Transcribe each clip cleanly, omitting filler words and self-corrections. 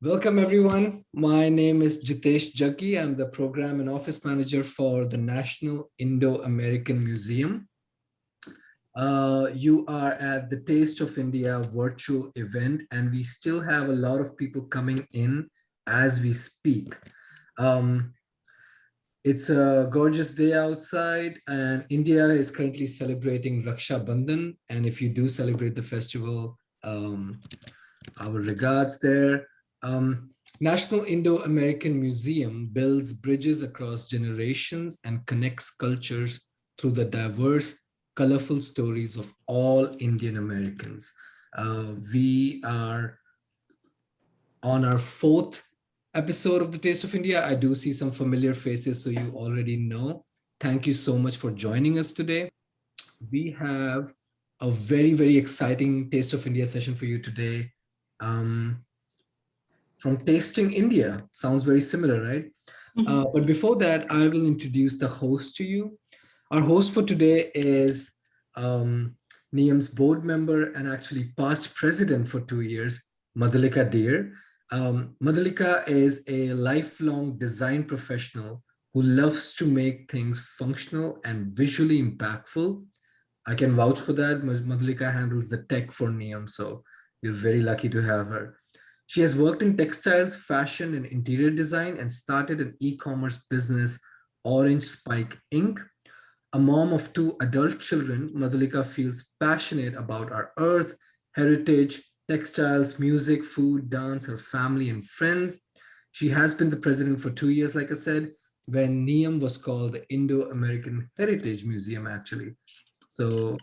Welcome, everyone. My name is Jitesh Jaggi. I'm the program and office manager for the National Indo-American Museum. You are at the Taste of India virtual event, and we still have a lot of people coming in as we speak. Um, it's a gorgeous day outside, and India is currently celebrating Raksha Bandhan. And if you do celebrate the festival, our regards there. Um, National Indo-American Museum builds bridges across generations and connects cultures through the diverse, colorful stories of all Indian Americans. We are on our fourth episode of the Taste of India. I do see some familiar faces, so you already know. Thank you so much for joining us today. We have a very exciting Taste of India session for you today. Um, from Tasting India. Sounds very similar, right? But before that, I will introduce the host to you. Our host for today is NIAM's board member and actually past president for 2 years, Madhoolica Deer. Madhoolica is a lifelong design professional who loves to make things functional and visually impactful. I can vouch for that. Madhoolica handles the tech for NIAM, so you're very lucky to have her. She has worked in textiles, fashion, and interior design and started an e-commerce business, Orange Spike Inc. A mom of two adult children, Madhulika feels passionate about our earth, heritage, textiles, music, food, dance, her family, and friends. She has been the president for 2 years, like I said, when NIAM was called the Indo-American Heritage Museum, actually. So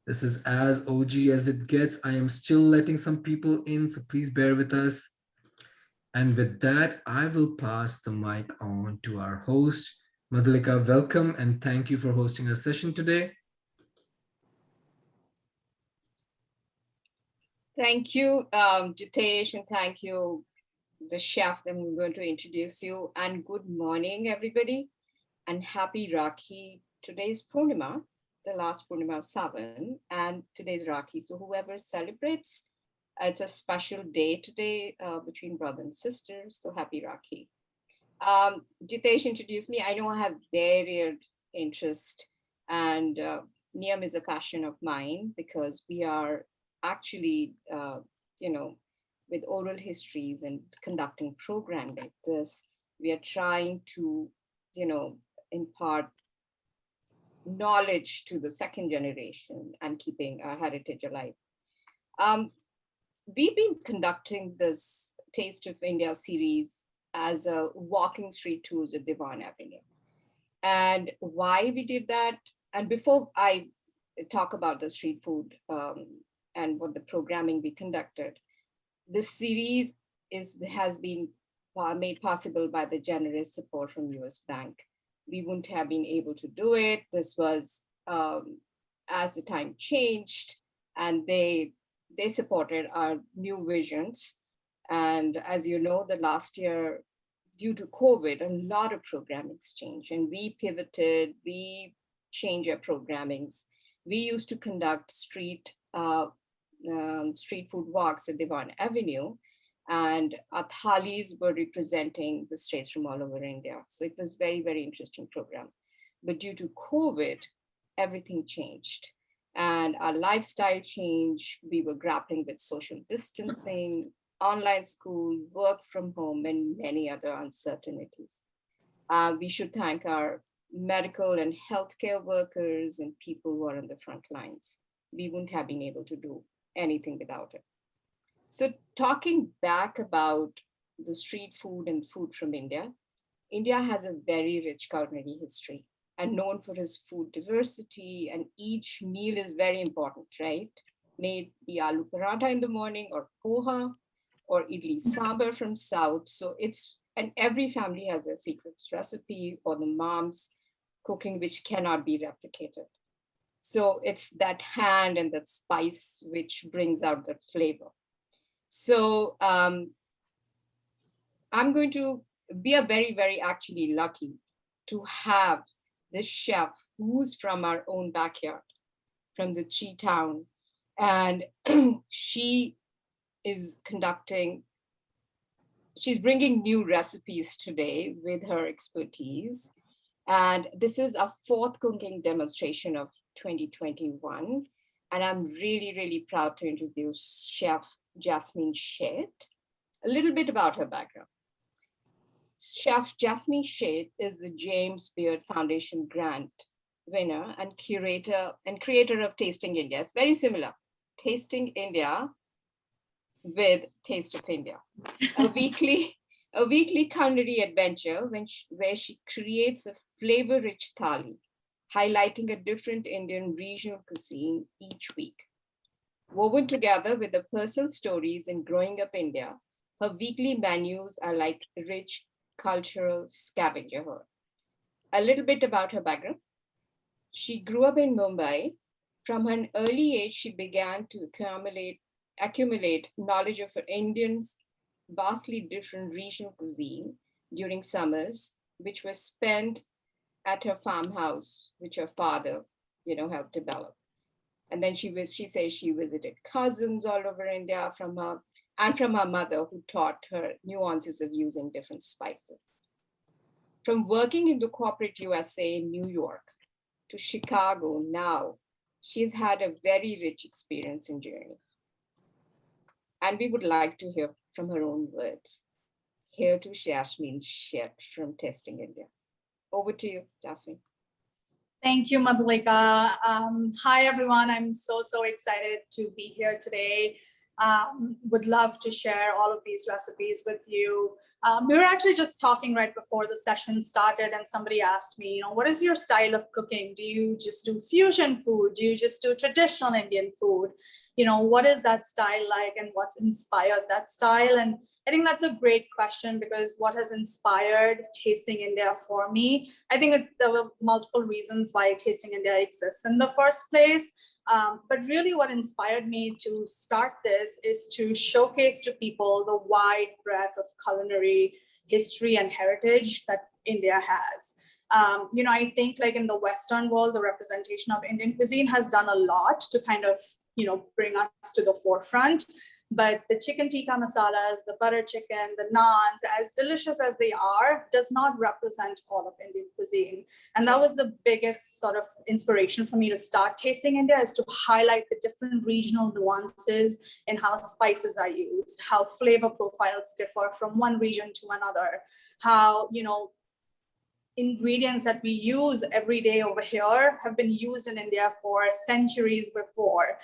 this is as OG as it gets. I am still letting some people in, so please bear with us. And with that, I will pass the mic on to our host, Madhulika. Welcome and thank you for hosting our session today. Thank you, Jitesh, and thank you, the chef. I'm going to introduce you. And good morning, everybody, and happy Rakhi. Today's Purnima, the last Purnima of Savan, and today's Rakhi. So whoever celebrates, it's a special day today between brother and sister. So happy Rakhi. Jitesh introduced me. I know I have varied interest, and Niyam is a passion of mine because we are actually, you know, with oral histories and conducting program like this, we are trying to, impart knowledge to the second generation and keeping our heritage alive. Um, we've been conducting this Taste of India series as a walking street tours at Divan Avenue. And why we did that, and before I talk about the street food and what the programming we conducted, this series has been made possible by the generous support from US Bank. We wouldn't have been able to do it. This was as the time changed, and they supported our new visions. And as you know, the last year, due to COVID, a lot of programming's changed, and we pivoted, we changed our programmings. We used to conduct street food walks at Divan Avenue, and our Thalis were representing the states from all over India. So it was very interesting program. But due to COVID, everything changed and our lifestyle changed. We were grappling with social distancing, online school, work from home, and many other uncertainties. We should thank our medical and healthcare workers and people who are on the front lines. We wouldn't have been able to do anything without it. So talking back about the street food and food from India, India has a very rich culinary history and known for its food diversity, and each meal is very important, right? May it be aloo paratha in the morning or poha or idli sambar from South. So and every family has a secret recipe or the mom's cooking, which cannot be replicated. So it's that hand and that spice which brings out that flavor. So I'm going to be a very actually lucky to have this chef who's from our own backyard, from the Chi town. And she is conducting She's bringing new recipes today with her expertise. And this is a fourth cooking demonstration of 2021. And I'm really, really proud to introduce Chef Jasmine Sheth. A little bit about her background. Chef Jasmine Sheth is the James Beard Foundation grant winner and curator and creator of Tasting India. It's very similar. Tasting India with Taste of India, a weekly culinary adventure where she creates a flavor-rich thali, highlighting a different Indian regional cuisine each week. Woven together with the personal stories in growing up India, her weekly menus are like rich cultural scavenger hunt. A little bit about her background. She grew up in Mumbai. From an early age, she began to accumulate knowledge of Indians' vastly different regional cuisine during summers, which was spent at her farmhouse, which her father, helped develop. And then she says she visited cousins all over India from her mother, who taught her nuances of using different spices. From working in the corporate USA in New York to Chicago now, she's had a very rich experience in journey. And we would like to hear from her own words. Here to Jasmine Sheth from Tasting India. Over to you, Jasmine. Thank you, Madhoolica. Hi, everyone. I'm so excited to be here today. Would love to share all of these recipes with you. We were actually just talking right before the session started, and somebody asked me, what is your style of cooking? Do you just do fusion food? Do you just do traditional Indian food? What is that style like, and what's inspired that style? And I think that's a great question, because what has inspired Tasting India for me, I think there were multiple reasons why Tasting India exists in the first place. But really what inspired me to start this is to showcase to people the wide breadth of culinary history and heritage that India has. I think like in the Western world, the representation of Indian cuisine has done a lot to kind of, bring us to the forefront. But the chicken tikka masalas, the butter chicken, the naans, as delicious as they are, does not represent all of Indian cuisine. And that was the biggest sort of inspiration for me to start Tasting India, is to highlight the different regional nuances in how spices are used, how flavor profiles differ from one region to another, how, ingredients that we use every day over here have been used in India for centuries before.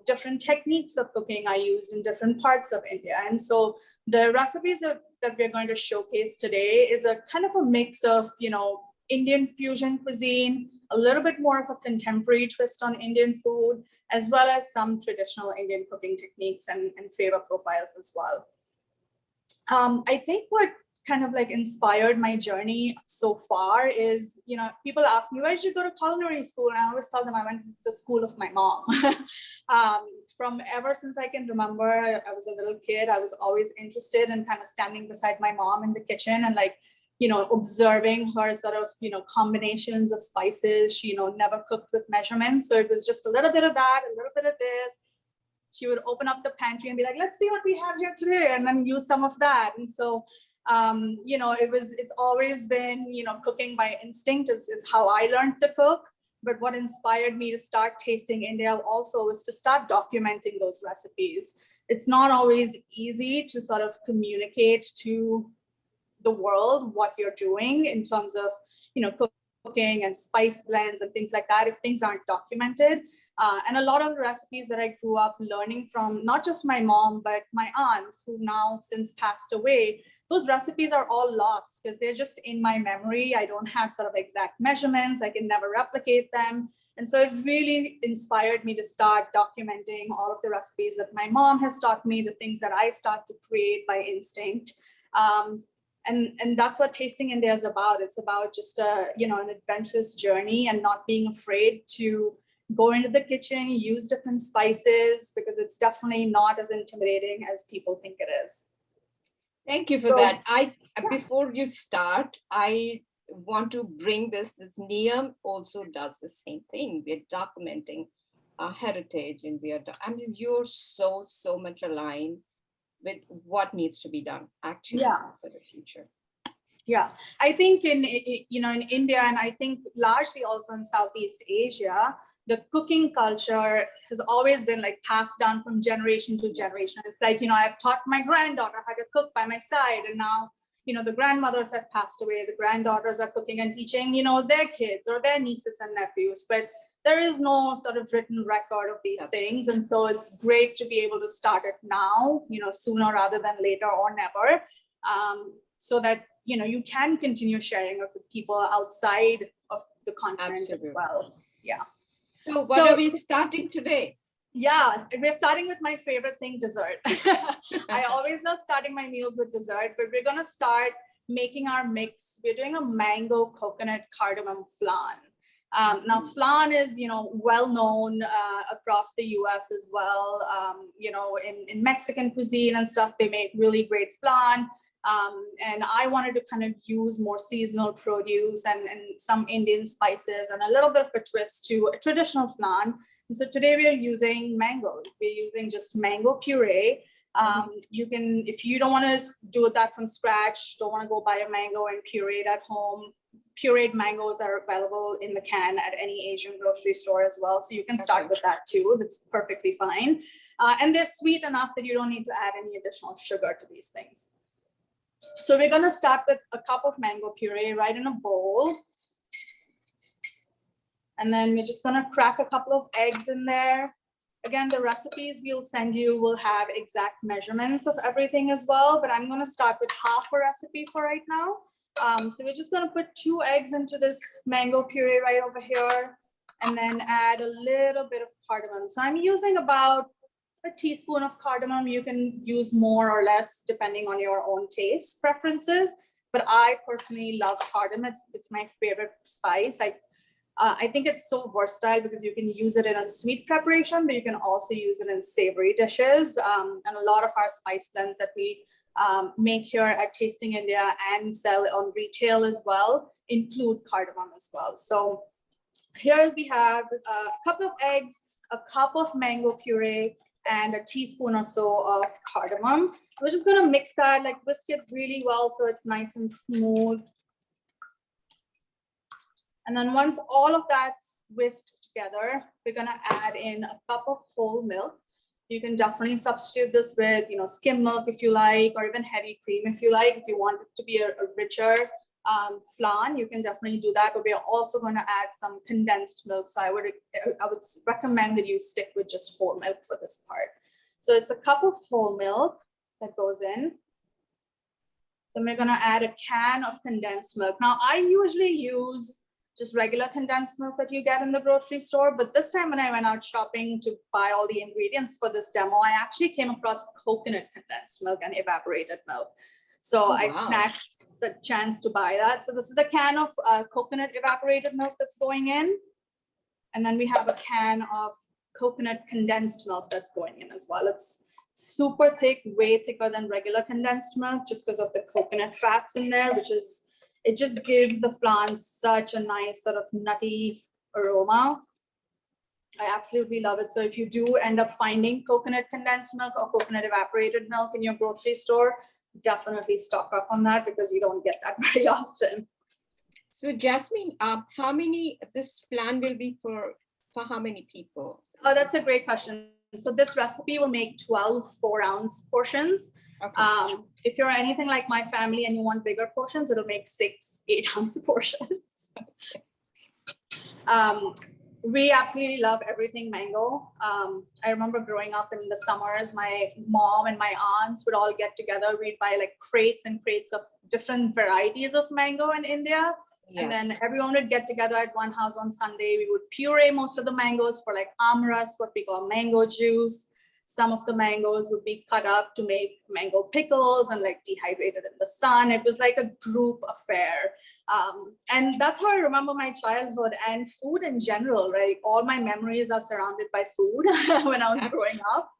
Different techniques of cooking are used in different parts of India. And so the recipes that we're going to showcase today is a kind of a mix of, Indian fusion cuisine, a little bit more of a contemporary twist on Indian food, as well as some traditional Indian cooking techniques and flavor profiles as well. I think what kind of like inspired my journey so far is, people ask me, where did you go to culinary school? And I always tell them I went to the school of my mom. From ever since I can remember, I was a little kid, I was always interested in kind of standing beside my mom in the kitchen and like, observing her sort of, combinations of spices. She, never cooked with measurements. So it was just a little bit of that, a little bit of this. She would open up the pantry and be like, let's see what we have here today, and then use some of that. And so it's always been, cooking by instinct is how I learned to cook. But what inspired me to start Tasting India also was to start documenting those recipes. It's not always easy to sort of communicate to the world what you're doing in terms of, cooking and spice blends and things like that if things aren't documented. And a lot of the recipes that I grew up learning from, not just my mom, but my aunts who now since passed away, those recipes are all lost because they're just in my memory. I don't have sort of exact measurements. I can never replicate them. And so it really inspired me to start documenting all of the recipes that my mom has taught me, the things that I start to create by instinct. And that's what Tasting India is about. It's about just an adventurous journey and not being afraid to go into the kitchen, use different spices, because it's definitely not as intimidating as people think it is. Thank you for that. Before you start, I want to bring this Niyam also does the same thing. We're documenting our heritage, and you're so much aligned with what needs to be done actually Yeah. for the future. Yeah, I think in India, and I think largely also in Southeast Asia, the cooking culture has always been like passed down from generation to generation. It's like, I've taught my granddaughter how to cook by my side, and now, the grandmothers have passed away. The granddaughters are cooking and teaching, their kids or their nieces and nephews. But there is no sort of written record of these things. And so it's great to be able to start it now, sooner rather than later or never, so that you can continue sharing it with people outside of the continent as well. Yeah. So what are we starting today? Yeah, we're starting with my favorite thing, dessert. I always love starting my meals with dessert, but we're going to start making our mix. We're doing a mango coconut cardamom flan. Now, flan is, well known across the US as well. In Mexican cuisine and stuff, they make really great flan. And I wanted to kind of use more seasonal produce and some Indian spices and a little bit of a twist to a traditional flan. And so today we are using mangoes. We're using just mango puree. You can, if you don't want to do that from scratch, don't want to go buy a mango and puree it at home, pureed mangoes are available in the can at any Asian grocery store as well. So you can start with that too. That's perfectly fine. And they're sweet enough that you don't need to add any additional sugar to these things. So we're going to start with a cup of mango puree right in a bowl. And then we're just going to crack a couple of eggs in there. Again, the recipes we'll send you will have exact measurements of everything as well, but I'm going to start with half a recipe for right now. So we're just going to put 2 eggs into this mango puree right over here, and then add a little bit of cardamom. So I'm using about a teaspoon of cardamom. You can use more or less depending on your own taste preferences, but I personally love cardamom. It's my favorite spice. I think it's so versatile because you can use it in a sweet preparation, but you can also use it in savory dishes. And a lot of our spice blends that we make here at Tasting India and sell on retail as well include cardamom as well. So here we have a couple of eggs, a cup of mango puree, and a teaspoon or so of cardamom. We're just going to mix that, like whisk it really well so it's nice and smooth. And then once all of that's whisked together, we're going to add in a cup of whole milk. You can definitely substitute this with, skim milk if you like, or even heavy cream if you like. If you want it to be a richer flan, you can definitely do that. But we are also going to add some condensed milk. So I would recommend that you stick with just whole milk for this part. So it's a cup of whole milk that goes in. Then we're going to add a can of condensed milk. Now, I usually use just regular condensed milk that you get in the grocery store. But this time when I went out shopping to buy all the ingredients for this demo, I actually came across coconut condensed milk and evaporated milk. So I snatched the chance to buy that. So this is a can of coconut evaporated milk that's going in. And then we have a can of coconut condensed milk that's going in as well. It's super thick, way thicker than regular condensed milk just because of the coconut fats in there, it just gives the flan such a nice sort of nutty aroma. I absolutely love it. So if you do end up finding coconut condensed milk or coconut evaporated milk in your grocery store, definitely stock up on that because you don't get that very often. So Jasmine, this flan will be for how many people? Oh, that's a great question. So this recipe will make 12 4-ounce portions. Okay. If you're anything like my family and you want bigger portions, it'll make 6 8-ounce portions. We absolutely love everything mango. I remember growing up in the summers, my mom and my aunts would all get together. We'd buy like crates and crates of different varieties of mango in India. Yes. And then everyone would get together at one house on Sunday. We would puree most of the mangoes for like amras, what we call mango juice. Some of the mangoes would be cut up to make mango pickles and like dehydrated in the sun. It was like a group affair. And that's how I remember my childhood and food in general, right? All my memories are surrounded by food when I was growing up.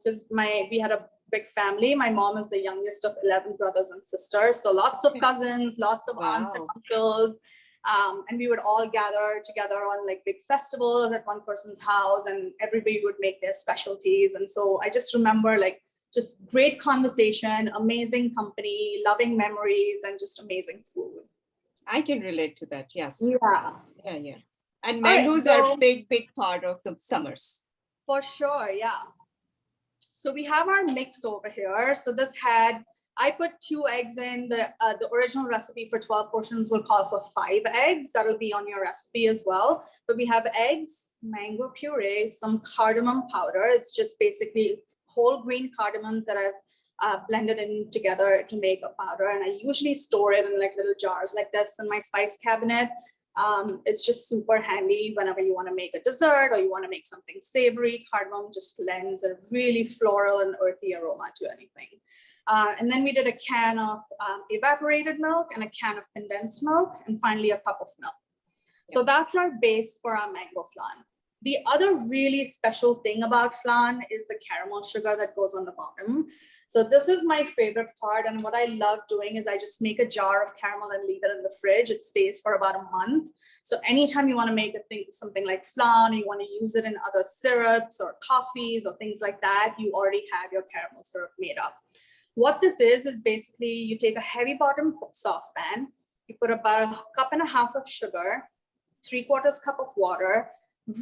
Because we had a big family. My mom is the youngest of 11 brothers and sisters. So lots of cousins, lots of aunts and uncles. And we would all gather together on like big festivals at one person's house and everybody would make their specialties. And so I just remember like just great conversation, amazing company, loving memories, and just amazing food. I can relate to that. Yes. Yeah. Yeah. Yeah. And All right, mangoes are a big part of the summers. For sure. Yeah. So we have our mix over here. So this had, I put 2 eggs in. The original recipe for 12 portions will call for 5 eggs. That'll be on your recipe as well. But we have eggs, mango puree, some cardamom powder. It's just basically whole green cardamoms that I've blended in together to make a powder. And I usually store it in like little jars like this in my spice cabinet. It's just super handy whenever you want to make a dessert or you want to make something savory. Cardamom just lends a really floral and earthy aroma to anything. And then we did a can of evaporated milk and a can of condensed milk, and finally a cup of milk. So that's our base for our mango flan. The other really special thing about flan is the caramel sugar that goes on the bottom. So this is my favorite part. And what I love doing is I just make a jar of caramel and leave it in the fridge. It stays for about a month. So anytime you want to make something like flan, or you want to use it in other syrups or coffees or things like that, you already have your caramel syrup made up. What this is basically you take a heavy bottom saucepan, you put about 1.5 cups of sugar, 3/4 cup of water,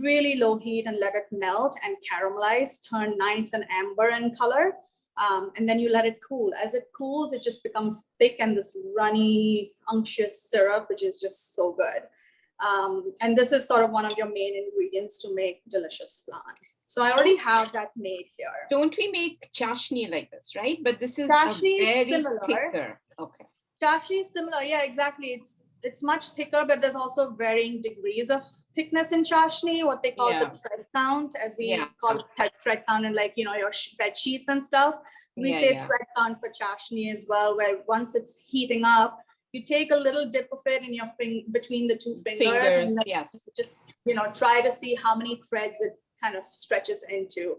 really low heat, and let it melt and caramelize, turn nice and amber in color. And then you let it cool. As it cools, it just becomes thick and this runny, unctuous syrup, which is just so good. And this is sort of one of your main ingredients to make delicious flan. So I already have that made here. Don't we make chashni like this, right? But this is Chashni a very similar. thicker. Okay. Chashni is similar. Yeah, exactly. It's much thicker, but there's also varying degrees of thickness in chashni, what they call the thread count, as we call it thread count in like, your bed sheets and stuff. We say thread count for chashni as well, where once it's heating up, you take a little dip of it in your between the 2 fingers, and just, try to see how many threads it kind of stretches into.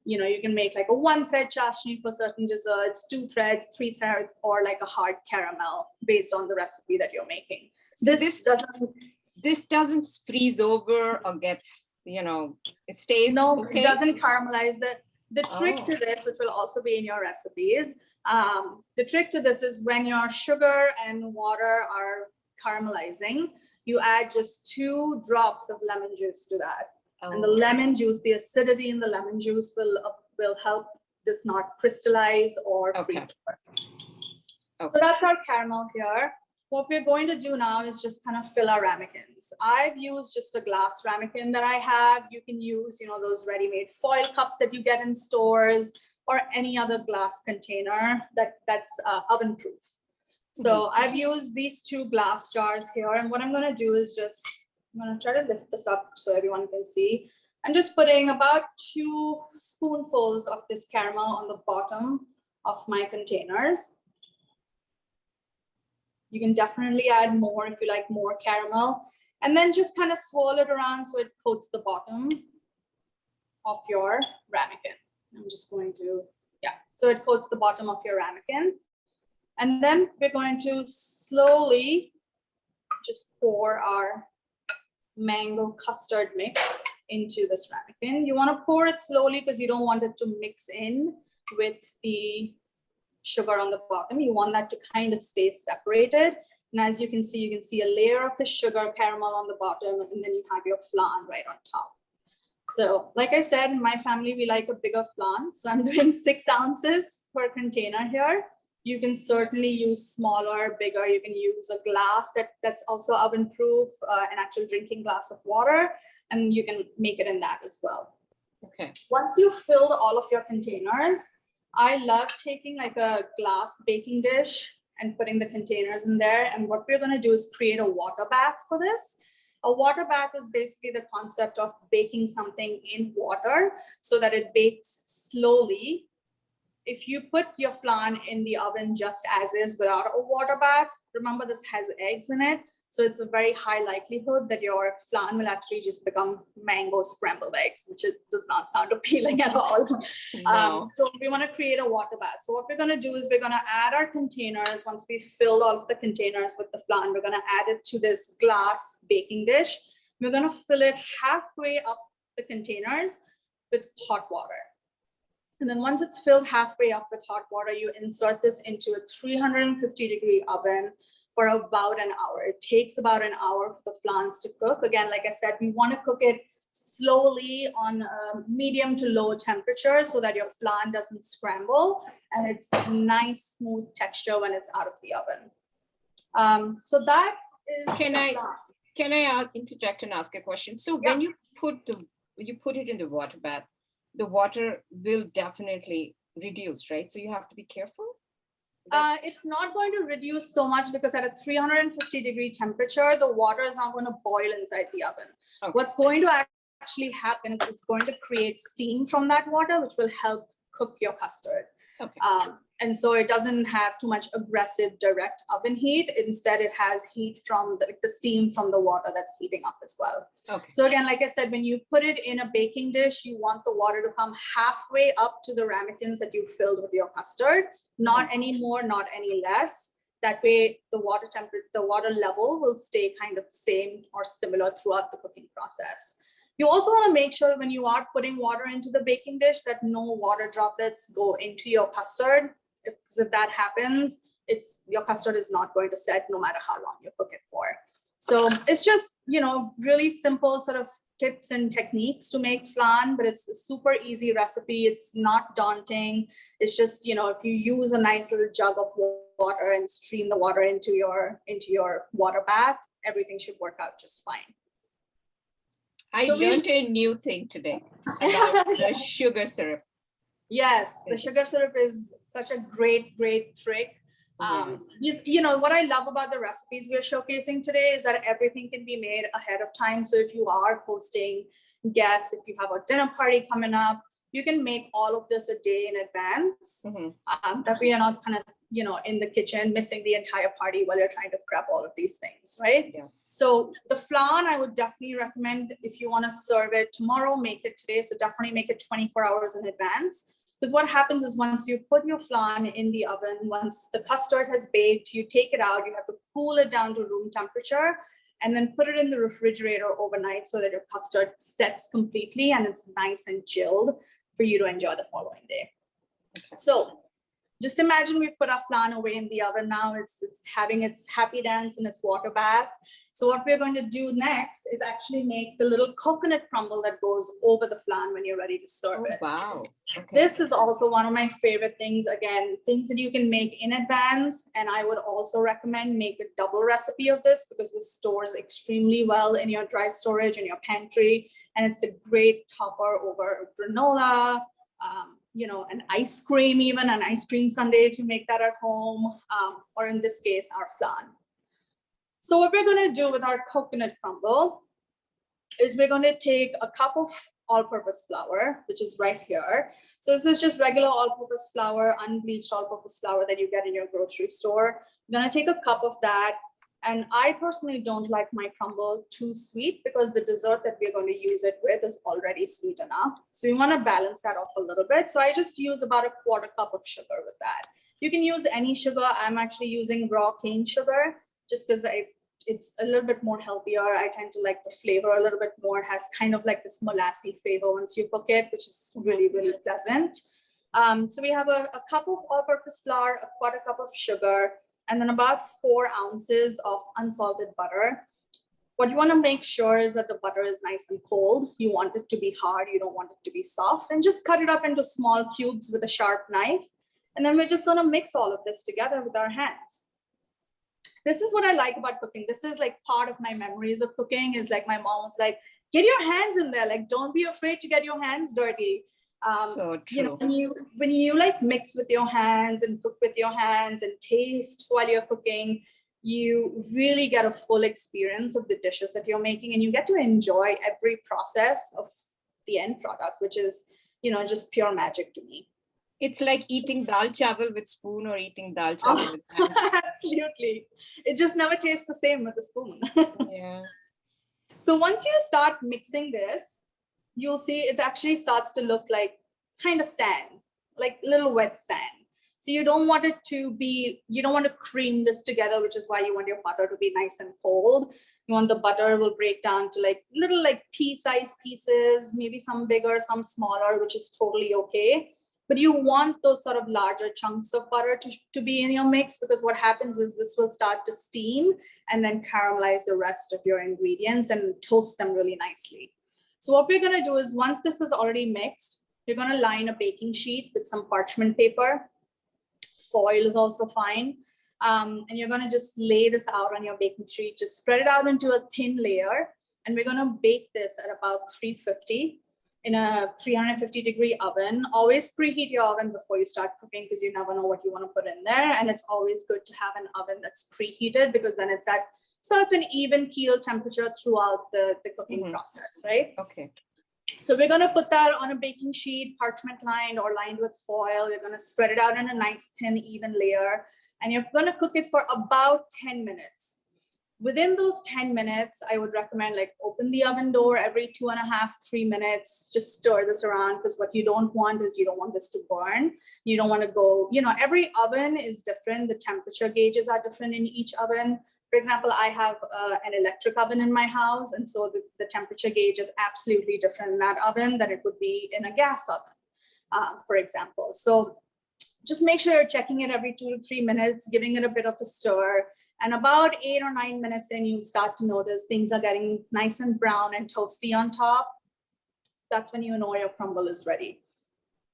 You can make like a 1-thread chashni for certain desserts, 2 threads, 3 threads, or like a hard caramel based on the recipe that you're making. So this doesn't freeze over or gets, it stays. No, okay? It doesn't caramelize. The trick to this, which will also be in your recipes, the trick to this is when your sugar and water are caramelizing, you add just 2 drops of lemon juice to that. And the lemon juice, the acidity in the lemon juice will help this not crystallize or freeze. So that's our caramel here. What we're going to do now is just kind of fill our ramekins. I've used just a glass ramekin that I have. You can use, those ready-made foil cups that you get in stores, or any other glass container that's oven proof. So I've used these 2 glass jars here. And what I'm going to do is I'm going to try to lift this up so everyone can see. I'm just putting about 2 spoonfuls of this caramel on the bottom of my containers. You can definitely add more if you like more caramel. And then just kind of swirl it around so it coats the bottom of your ramekin. I'm just going to, so it coats the bottom of your ramekin. And then we're going to slowly just pour our mango custard mix into this ramekin. You want to pour it slowly because you don't want it to mix in with the sugar on the bottom. You want that to kind of stay separated. And as you can see a layer of the sugar caramel on the bottom, and then you have your flan right on top. So like I said, in my family, we like a bigger flan. So I'm doing 6 ounces per container here. You can certainly use smaller, bigger. You can use a glass that's also oven proof, an actual drinking glass of water, and you can make it in that as well. Okay. Once you've filled all of your containers, I love taking like a glass baking dish and putting the containers in there. And what we're going to do is create a water bath for this. A water bath is basically the concept of baking something in water so that it bakes slowly. If you put your flan in the oven just as is without a water bath, remember this has eggs in it. So it's a very high likelihood that your flan will actually just become mango scrambled eggs, which does not sound appealing at all. No. So we want to create a water bath. So what we're going to do is we're going to add our containers. Once we fill all of the containers with the flan, we're going to add it to this glass baking dish. We're going to fill it halfway up the containers with hot water. And then once it's filled halfway up with hot water, you insert this into a 350-degree oven for about an hour. It takes about an hour for the flans to cook. Again, like I said, we want to cook it slowly on a medium to low temperature so that your flan doesn't scramble and it's a nice smooth texture when it's out of the oven. So that is. Can I interject and ask a question? So when you put it in the water bath, the water will definitely reduce, right? So you have to be careful. It's not going to reduce so much because at a 350-degree temperature, the water is not going to boil inside the oven. Okay. What's going to actually happen is it's going to create steam from that water, which will help cook your custard. Okay. And so it doesn't have too much aggressive direct oven heat. Instead, it has heat from the steam from the water that's heating up as well. Okay. So again, like I said, when you put it in a baking dish, you want the water to come halfway up to the ramekins that you filled with your custard, not any more, not any less. That way, the water level will stay kind of same or similar throughout the cooking process. You also want to make sure when you are putting water into the baking dish that no water droplets go into your custard. Because if that happens, your custard is not going to set no matter how long you cook it for. So it's just, really simple sort of tips and techniques to make flan, but it's a super easy recipe. It's not daunting. It's just, if you use a nice little jug of water and stream the water into your water bath, everything should work out just fine. I learned a new thing today about the sugar syrup. Yes, the sugar syrup is such a great trick. What I love about the recipes we're showcasing today is that everything can be made ahead of time. So if you are hosting guests, if you have a dinner party coming up, you can make all of this a day in advance. That way you're not kind of, in the kitchen missing the entire party while you're trying to prep all of these things, right? Yes. So the flan, I would definitely recommend if you want to serve it tomorrow, make it today. So definitely make it 24 hours in advance. Because what happens is once you put your flan in the oven, once the custard has baked, you take it out, you have to cool it down to room temperature, and then put it in the refrigerator overnight so that your custard sets completely and it's nice and chilled for you to enjoy the following day. Okay. So just imagine we put our flan away in the oven now. It's having its happy dance in its water bath. So what we're going to do next is actually make the little coconut crumble that goes over the flan when you're ready to serve it. Wow. Okay. This is also one of my favorite things. Again, things that you can make in advance. And I would also recommend make a double recipe of this because this stores extremely well in your dry storage in your pantry. And it's a great topper over granola, an ice cream, even an ice cream sundae if you make that at home, or in this case, our flan. So what we're going to do with our coconut crumble is we're going to take a cup of all-purpose flour, which is right here. So this is just regular all-purpose flour, unbleached all-purpose flour that you get in your grocery store. I'm going to take a cup of that. And I personally don't like my crumble too sweet because the dessert that we're going to use it with is already sweet enough. So we want to balance that off a little bit. So I just use about a quarter cup of sugar with that. You can use any sugar. I'm actually using raw cane sugar just because it's a little bit more healthier. I tend to like the flavor a little bit more. It has kind of like this molassy flavor once you cook it, which is really, really pleasant. So we have a cup of all-purpose flour, a quarter cup of sugar, and then about 4 ounces of unsalted butter. What you want to make sure is that the butter is nice and cold. You want it to be hard. You don't want it to be soft. And just cut it up into small cubes with a sharp knife. And then we're just going to mix all of this together with our hands. This is what I like about cooking. This is like part of my memories of cooking is like my mom was like, get your hands in there. Like, don't be afraid to get your hands dirty. So true. When you like mix with your hands and cook with your hands and taste while you're cooking, you really get a full experience of the dishes that you're making and you get to enjoy every process of the end product, which is, just pure magic to me. It's like eating dal chawal with spoon or eating dal chawal with hands. Absolutely. It just never tastes the same with a spoon. Yeah. So once you start mixing this, you'll see it actually starts to look like kind of sand, like little wet sand. So you don't want to cream this together, which is why you want your butter to be nice and cold. You want the butter will break down to like little like pea-sized pieces, maybe some bigger, some smaller, which is totally okay. but you want those sort of larger chunks of butter to be in your mix, because what happens is this will start to steam and then caramelize the rest of your ingredients and toast them really nicely. So what we're going to do is, once this is already mixed, you're going to line a baking sheet with some parchment paper. Foil is also fine. And you're going to just lay this out on your baking sheet, just spread it out into a thin layer. And we're going to bake this at about 350 in a 350-degree oven. Always preheat your oven before you start cooking, because you never know what you want to put in there. And it's always good to have an oven that's preheated, because then it's at sort of an even keel temperature throughout the cooking process, right? Okay. So we're going to put that on a baking sheet, parchment lined or lined with foil. You're going to spread it out in a nice, thin, even layer. And you're going to cook it for about 10 minutes. Within those 10 minutes, I would recommend like open the oven door every 2.5, 3 minutes. Just stir this around, because what you don't want is, you don't want this to burn. You don't want to go, you know, every oven is different. The temperature gauges are different in each oven. For example, I have an electric oven in my house. And so the temperature gauge is absolutely different in that oven than it would be in a gas oven, for example. So just make sure you're checking it every 2 to 3 minutes, giving it a bit of a stir. And about 8 or 9 minutes in, you'll start to notice things are getting nice and brown and toasty on top. That's when you know your crumble is ready.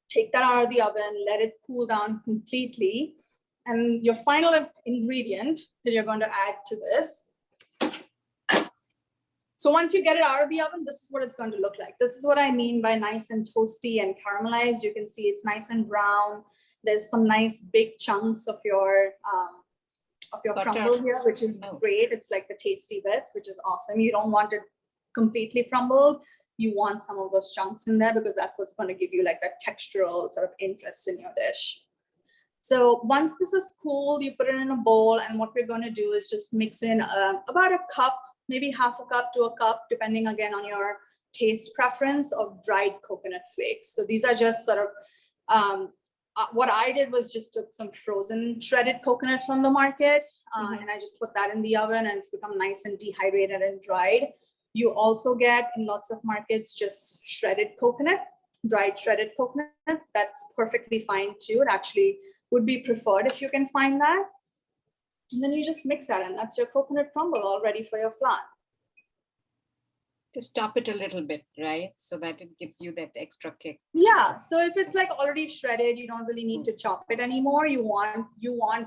Take that out of the oven, let it cool down completely. And your final ingredient that you're going to add to this. So once you get it out of the oven, this is what it's going to look like. This is what I mean by nice and toasty and caramelized. You can see it's nice and brown. There's some nice big chunks of your crumble here, which is great. It's like the tasty bits, which is awesome. You don't want it completely crumbled. You want some of those chunks in there, because that's what's going to give you like that textural sort of interest in your dish. So once this is cooled, you put it in a bowl, and what we're going to do is just mix in about a cup, maybe half a cup to a cup, depending again on your taste preference, of dried coconut flakes. So these are just sort of, what I did was just took some frozen shredded coconut from the market, and I just put that in the oven, and it's become nice and dehydrated and dried. You also get in lots of markets just shredded coconut, dried shredded coconut. That's perfectly fine too. It actually would be preferred if you can find that. And then you just mix that, and that's your coconut crumble all ready for your flan. Just top it a little bit, right? So that it gives you that extra kick. Yeah. So if it's like already shredded, you don't really need to chop it anymore. You want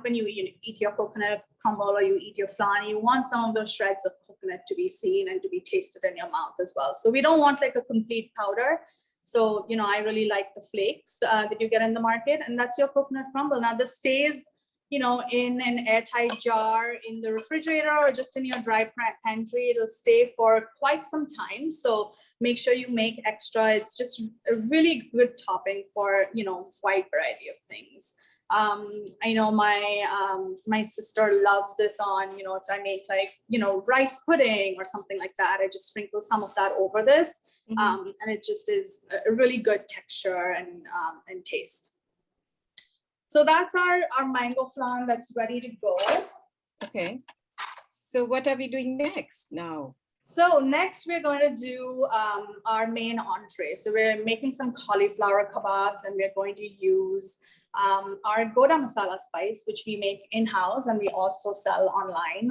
when you eat your coconut crumble or you eat your flan, you want some of those shreds of coconut to be seen and to be tasted in your mouth as well. So we don't want like a complete powder. So, you know, I really like the flakes that you get in the market, and that's your coconut crumble. Now this stays, you know, in an airtight jar in the refrigerator or just in your dry pantry. It'll stay for quite some time. So make sure you make extra. It's just a really good topping for, you know, wide variety of things. I know my sister loves this on, you know, if I make like, you know, rice pudding or something like that, I just sprinkle some of that over this. And it just is a really good texture and taste. So that's our mango flan that's ready to go. Okay. So what are we doing next now? So next we're going to do our main entree. So we're making some cauliflower kebabs, and we're going to use our Goda masala spice, which we make in-house, and we also sell online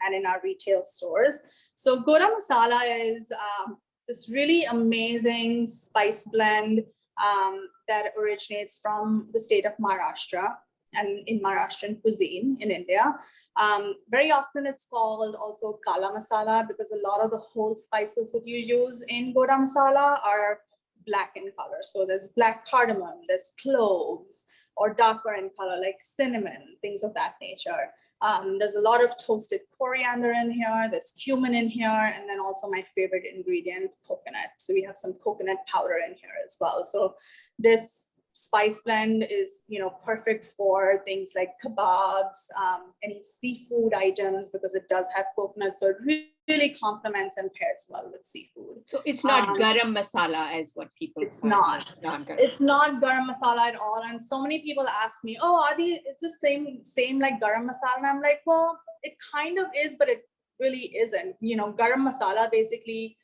and in our retail stores. So Goda masala is this really amazing spice blend that originates from the state of Maharashtra and in Maharashtrian cuisine in India. Very often it's called also kala masala, because a lot of the whole spices that you use in Goda masala are black in color. So there's black cardamom, there's cloves, or darker in color like cinnamon, things of that nature. There's a lot of toasted coriander in here, there's cumin in here, and then also my favorite ingredient, coconut. So we have some coconut powder in here as well. So this spice blend is, you know, perfect for things like kebabs, any seafood items, because it does have coconut. So it really complements and pairs well with seafood. So it's not garam masala as what people. It's not. It's not garam masala at all. And so many people ask me, "Oh, are these? Is the same like garam masala?" And I'm like, "Well, it kind of is, but it really isn't. You know, garam masala basically,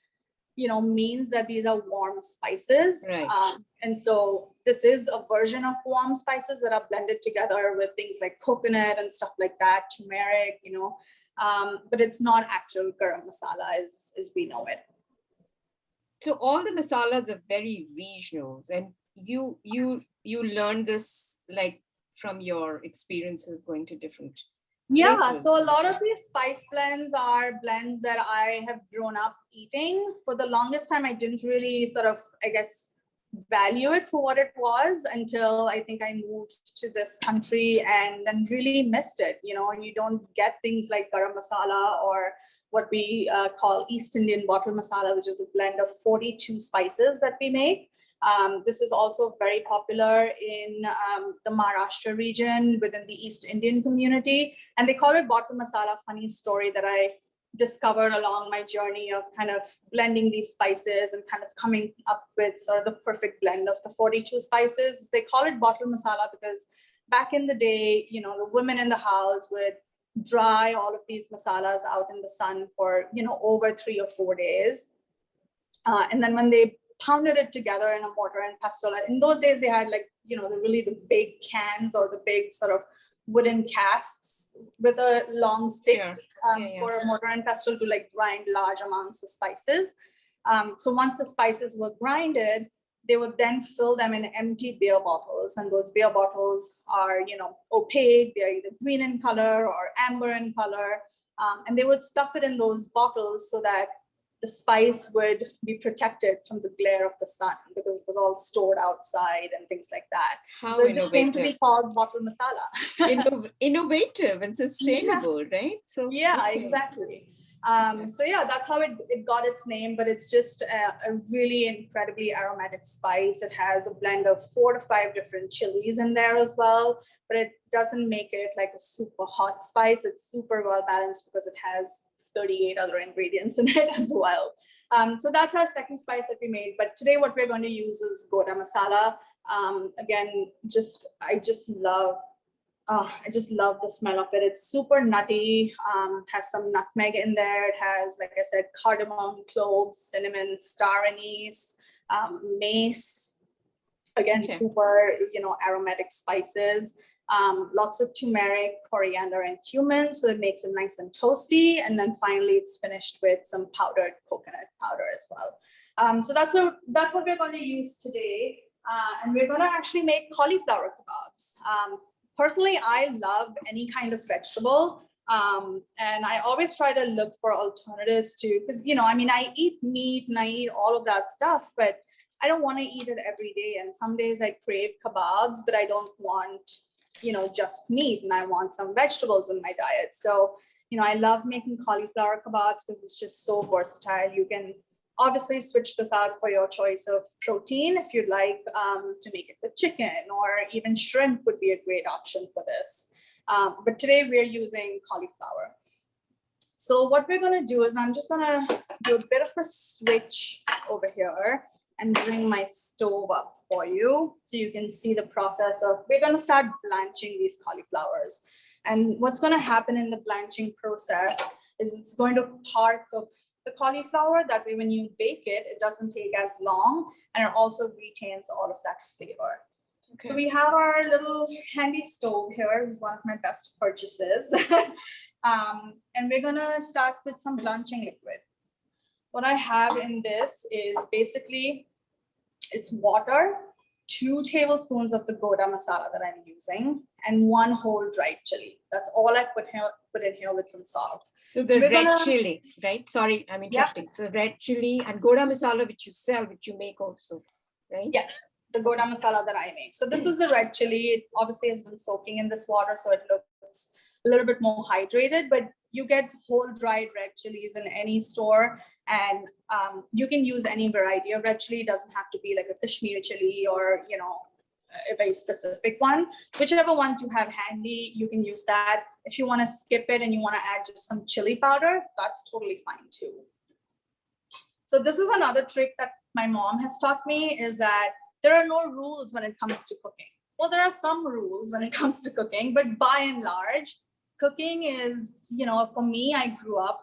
you know, means that these are warm spices, right. And so this is a version of warm spices that are blended together with things like coconut and stuff like that, turmeric, but it's not actual garam masala as we know it. So all the masalas are very regional, and you learned this like from your experiences going to different places. So a lot of these spice blends are blends that I have grown up eating. For the longest time, I didn't really sort of, I guess, value it for what it was until I think I moved to this country and then really missed it. You don't get things like garam masala or what we call East Indian bottle masala, which is a blend of 42 spices that we make. This is also very popular in the Maharashtra region within the East Indian community. And they call it bottle masala. Funny story that I discovered along my journey of kind of blending these spices and kind of coming up with sort of the perfect blend of the 42 spices. They call it bottle masala because back in the day, the women in the house would dry all of these masalas out in the sun for, over 3 or 4 days. And then when they pounded it together in a mortar and pestle, in those days they had like, the big cans or the big sort of wooden casks with a long stick for a mortar and pestle to like grind large amounts of spices. So once the spices were grinded, they would then fill them in empty beer bottles. And those beer bottles are, opaque. They're either green in color or amber in color. And they would stuff it in those bottles so that the spice would be protected from the glare of the sun because it was all stored outside and things like that. So it just came to be called bottle masala. Innovative and sustainable, right? So exactly. That's how it got its name, but it's just a really incredibly aromatic spice. It has a blend of 4 to 5 different chilies in there as well, but it doesn't make it like a super hot spice. It's super well balanced because it has 38 other ingredients in it as well. So that's our second spice that we made. But today what we're going to use is goda masala. Again, I just love the smell of it. It's super nutty, has some nutmeg in there. It has, like I said, cardamom, cloves, cinnamon, star anise, mace. Again, super, aromatic spices. Lots of turmeric, coriander, and cumin. So it makes it nice and toasty. And then finally, it's finished with some powdered coconut powder as well. So that's what we're going to use today. And we're going to actually make cauliflower kebabs. Personally, I love any kind of vegetable. And I always try to look for alternatives to, because, I eat meat and I eat all of that stuff, but I don't want to eat it every day. And some days I crave kebabs, but I don't want, just meat, and I want some vegetables in my diet. So, I love making cauliflower kebabs because it's just so versatile. You can obviously switch this out for your choice of protein if you'd like to make it with chicken, or even shrimp would be a great option for this. But today we're using cauliflower. So what we're going to do is I'm just going to do a bit of a switch over here and bring my stove up for you so you can see the process of, we're going to start blanching these cauliflowers. And what's going to happen in the blanching process is it's going to part cook the cauliflower. That way when you bake it, it doesn't take as long, and it also retains all of that flavor. Okay. So we have our little handy stove here. It was one of my best purchases. And we're gonna start with some blanching liquid. What I have in this is basically, it's water, 2 tablespoons of the goda masala that I'm using, and 1 whole dried chili. That's all I put in here with some salt. So the red chili, right? Sorry, I'm interrupting. Yeah. So red chili and goda masala, which you sell, which you make also, right? Yes, the goda masala that I make. So this is the red chili. It obviously has been soaking in this water, so it looks a little bit more hydrated, but you get whole dried red chilies in any store, and you can use any variety of red chili. It doesn't have to be like a Kashmir chili or, a very specific one. Whichever ones you have handy, you can use that. If you want to skip it and you want to add just some chili powder, that's totally fine too. So this is another trick that my mom has taught me, is that there are no rules when it comes to cooking. Well, there are some rules when it comes to cooking, but by and large, cooking is, for me, I grew up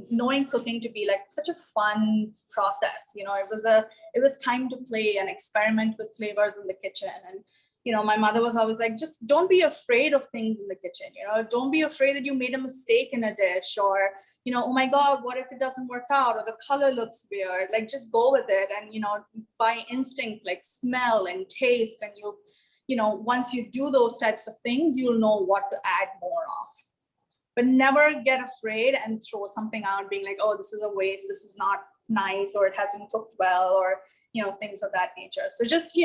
knowing cooking to be like such a fun process. It was time to play and experiment with flavors in the kitchen. And my mother was always like, just don't be afraid of things in the kitchen. Don't be afraid that you made a mistake in a dish, or oh my God, what if it doesn't work out, or the color looks weird? Like, just go with it. And by instinct, like smell and taste, and once you do those types of things, you'll know what to add more of. But never get afraid and throw something out being like, oh, this is a waste, this is not nice, or it hasn't cooked well, or things of that nature. So just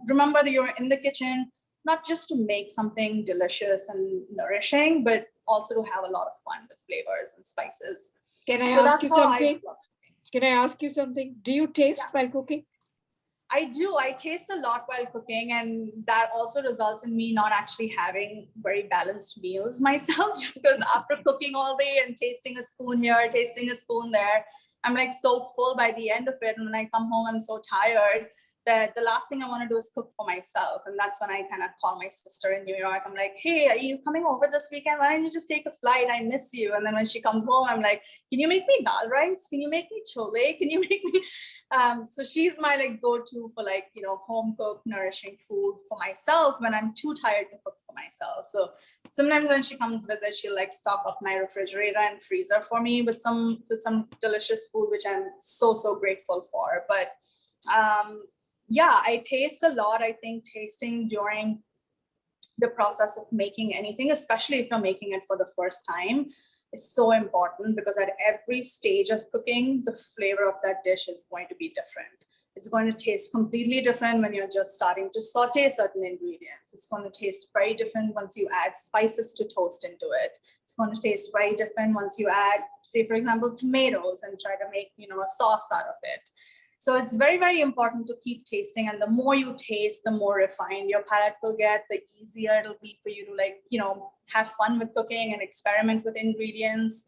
remember that you're in the kitchen not just to make something delicious and nourishing, but also to have a lot of fun with flavors and spices. Can I ask you something? Can I ask you something? Do you taste while cooking? I do. I taste a lot while cooking, and that also results in me not actually having very balanced meals myself, just because after cooking all day and tasting a spoon here, tasting a spoon there, I'm like so full by the end of it. And when I come home, I'm so tired that the last thing I want to do is cook for myself. And that's when I kind of call my sister in New York. I'm like, hey, are you coming over this weekend? Why don't you just take a flight? I miss you. And then when she comes home, I'm like, can you make me dal rice? Can you make me chole? Can you make me? So she's my like go-to for like, home cooked, nourishing food for myself when I'm too tired to cook for myself. So sometimes when she comes visit, she'll like stock up my refrigerator and freezer for me with some delicious food, which I'm so grateful for. But yeah, I taste a lot. I think tasting during the process of making anything, especially if you're making it for the first time, is so important, because at every stage of cooking, the flavor of that dish is going to be different. It's going to taste completely different when you're just starting to saute certain ingredients. It's going to taste very different once you add spices to toast into it. It's going to taste very different once you add, say, for example, tomatoes and try to make, a sauce out of it. So it's very, very important to keep tasting. And the more you taste, the more refined your palate will get, the easier it'll be for you to have fun with cooking and experiment with ingredients.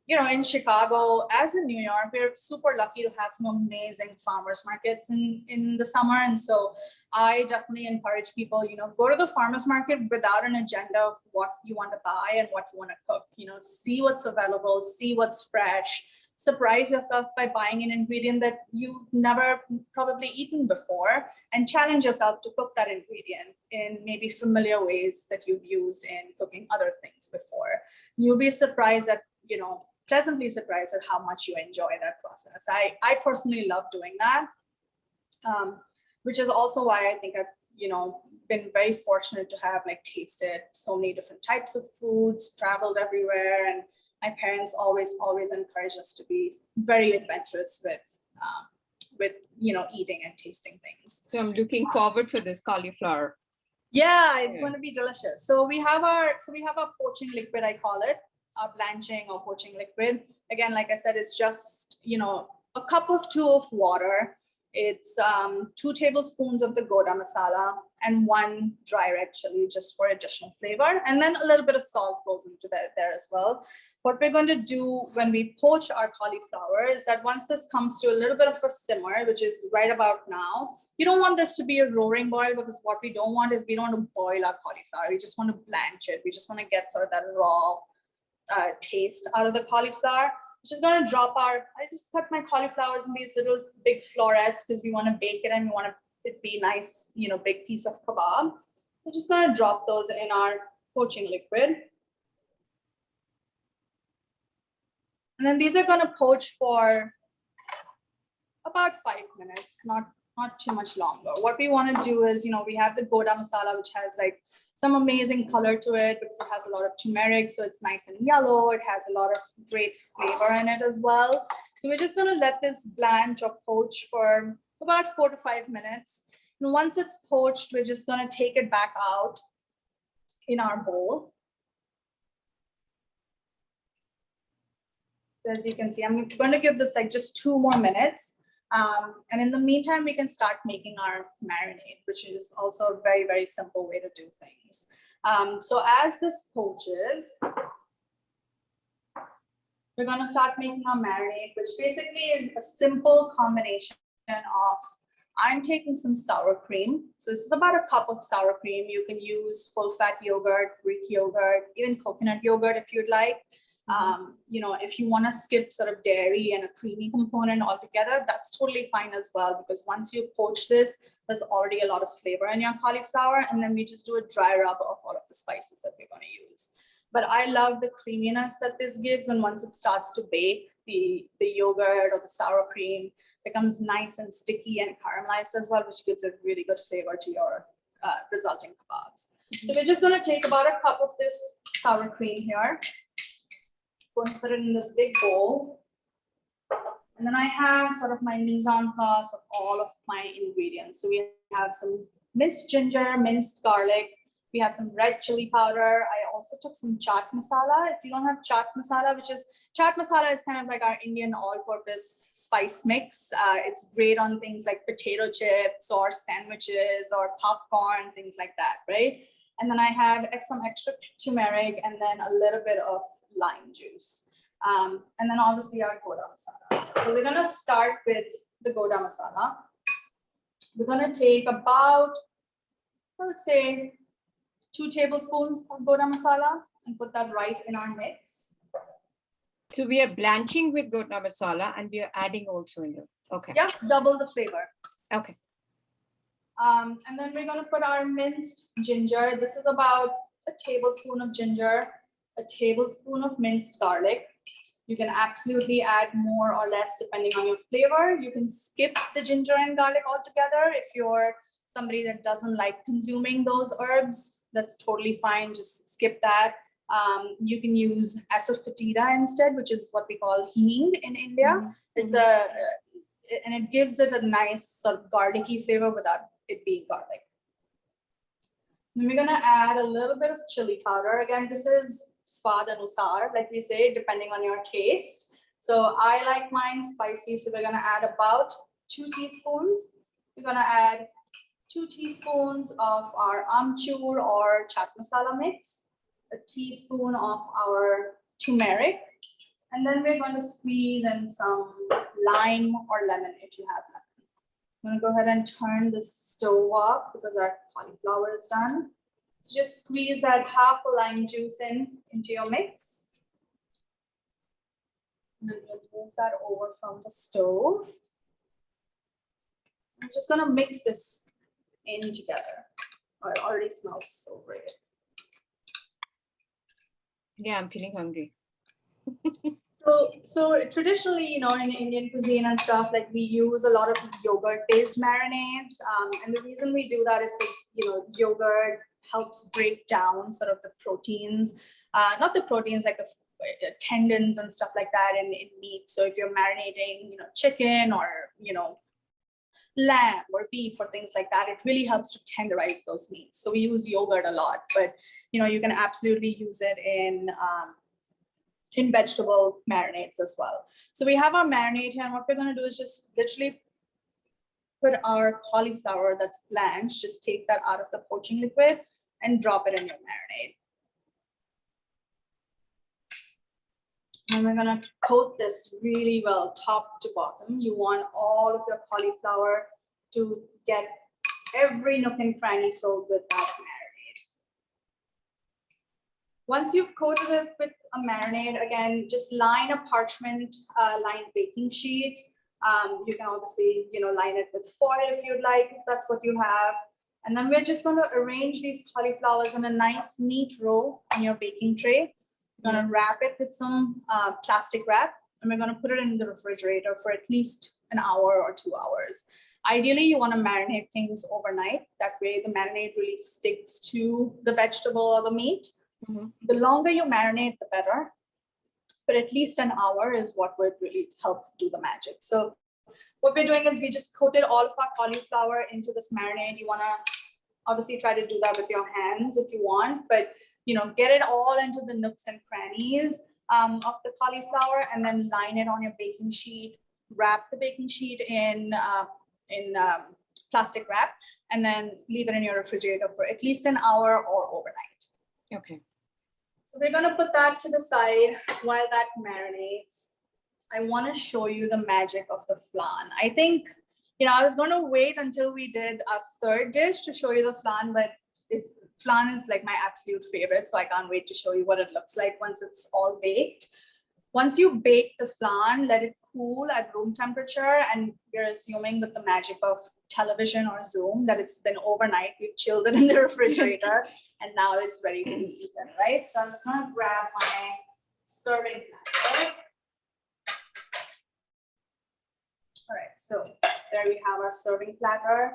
In Chicago, as in New York, we're super lucky to have some amazing farmers markets in the summer. And so I definitely encourage people, go to the farmers market without an agenda of what you want to buy and what you want to cook. See what's available, see what's fresh. Surprise yourself by buying an ingredient that you've never probably eaten before, and challenge yourself to cook that ingredient in maybe familiar ways that you've used in cooking other things before. You'll be surprised at, pleasantly surprised at how much you enjoy that process. I personally love doing that, which is also why I think I've, been very fortunate to have tasted so many different types of foods, traveled everywhere, and my parents always encourage us to be very adventurous with eating and tasting things. So I'm looking forward for this cauliflower. Yeah, it's going to be delicious. So we have our poaching liquid, I call it, our blanching or poaching liquid. Again, like I said, it's just a cup of 2 of water. It's 2 tablespoons of the goda masala and 1 dry red chili, just for additional flavor. And then a little bit of salt goes into there as well. What we're going to do when we poach our cauliflower is that once this comes to a little bit of a simmer, which is right about now, you don't want this to be a roaring boil, because what we don't want is we don't want to boil our cauliflower. We just want to blanch it. We just want to get sort of that raw taste out of the cauliflower. Just going to drop I just cut my cauliflowers in these little big florets because we want to bake it and we want it to be nice, big piece of kebab. We're just going to drop those in our poaching liquid. And then these are going to poach for about 5 minutes, not too much longer. What we want to do is, we have the goda masala, which has some amazing color to it because it has a lot of turmeric, so it's nice and yellow. It has a lot of great flavor in it as well. So we're just going to let this blanch or poach for about 4 to 5 minutes. And once it's poached, we're just going to take it back out in our bowl. As you can see, I'm going to give this just 2 more minutes. And in the meantime, we can start making our marinade, which is also a very, very simple way to do things. So as this poaches, we're going to start making our marinade, which basically is a simple combination of, I'm taking some sour cream. So this is about a cup of sour cream. You can use full fat yogurt, Greek yogurt, even coconut yogurt if you'd like. You know, if you want to skip sort of dairy and a creamy component altogether, that's totally fine as well, because once you poach this, there's already a lot of flavor in your cauliflower, and then we just do a dry rub of all of the spices that we're going to use. But I love the creaminess that this gives, and once it starts to bake, the yogurt or the sour cream becomes nice and sticky and caramelized as well, which gives a really good flavor to your resulting kebabs. So we're just going to take about a cup of this sour cream here. Going to put it in this big bowl. And then I have sort of my mise en place of all of my ingredients. So we have some minced ginger, minced garlic. We have some red chili powder. I also took some chaat masala. If you don't have chaat masala, chaat masala is kind of like our Indian all-purpose spice mix. It's great on things like potato chips or sandwiches or popcorn, things like that, right? And then I have some extra turmeric and then a little bit of lime juice. And then obviously our goda masala. So we're gonna start with the goda masala. We're gonna take about, I would say, 2 tablespoons of goda masala and put that right in our mix. So we are blanching with goda masala and we are adding also in it. Okay. Yeah, double the flavor. Okay. And then we're gonna put our minced ginger. This is about a tablespoon of ginger, a tablespoon of minced garlic. You can absolutely add more or less depending on your flavor. You can skip the ginger and garlic altogether if you're somebody that doesn't like consuming those herbs. That's totally fine. Just skip that. You can use asafoetida instead, which is what we call hing in India. It's and it gives it a nice sort of garlicky flavor without it being garlic. Then we're gonna add a little bit of chili powder. Again, this is swad anusar, like we say, depending on your taste. So I like mine spicy, so we're gonna add about 2 teaspoons. We're gonna add 2 teaspoons of our amchur or chaat masala mix, a teaspoon of our turmeric, and then we're going to squeeze in some lime or lemon if you have lemon. I'm going to go ahead and turn this stove off because our cauliflower is done. So just squeeze that half a lime juice into your mix. And then we'll move that over from the stove. I'm just going to mix this in together. Oh, it already smells so great. Yeah, I'm feeling hungry. So traditionally, you know, in Indian cuisine and stuff, like we use a lot of yogurt-based marinades. And the reason we do that is that, you know, yogurt helps break down sort of the proteins, not the proteins like the tendons and stuff like that in meat. So if you're marinating, you know, chicken or, you know, lamb or beef or things like that, it really helps to tenderize those meats. So we use yogurt a lot, but, you know, you can absolutely use it in vegetable marinades as well. So we have our marinade here, and what we're going to do is just literally put our cauliflower that's blanched, just take that out of the poaching liquid and drop it in your marinade. And we're going to coat this really well, top to bottom. You want all of your cauliflower to get every nook and cranny filled with that marinade. Once you've coated it with a marinade, again, just line a parchment lined baking sheet. You can obviously, you know, line it with foil if you'd like, if that's what you have. And then we're just going to arrange these cauliflowers in a nice, neat row on your baking tray. We're going to wrap it with some plastic wrap, and we're going to put it in the refrigerator for at least an hour or 2 hours. Ideally, you want to marinate things overnight. That way the marinade really sticks to the vegetable or the meat. The longer you marinate, the better. But at least an hour is what would really help do the magic. So what we're doing is we just coated all of our cauliflower into this marinade. You want to obviously try to do that with your hands if you want, but you know, get it all into the nooks and crannies of the cauliflower, and then line it on your baking sheet. Wrap the baking sheet in plastic wrap, and then leave it in your refrigerator for at least an hour or overnight. Okay. So we're going to put that to the side while that marinates. I want to show you the magic of the flan. I think, you know, I was going to wait until we did our third dish to show you the flan, but flan is like my absolute favorite, so I can't wait to show you what it looks like once it's all baked. Once you bake the flan, let it cool at room temperature, and we're assuming with the magic of television or Zoom that it's been overnight. We've chilled it in the refrigerator, and now it's ready to be eaten, right? So I'm just gonna grab my serving platter. All right, so there we have our serving platter.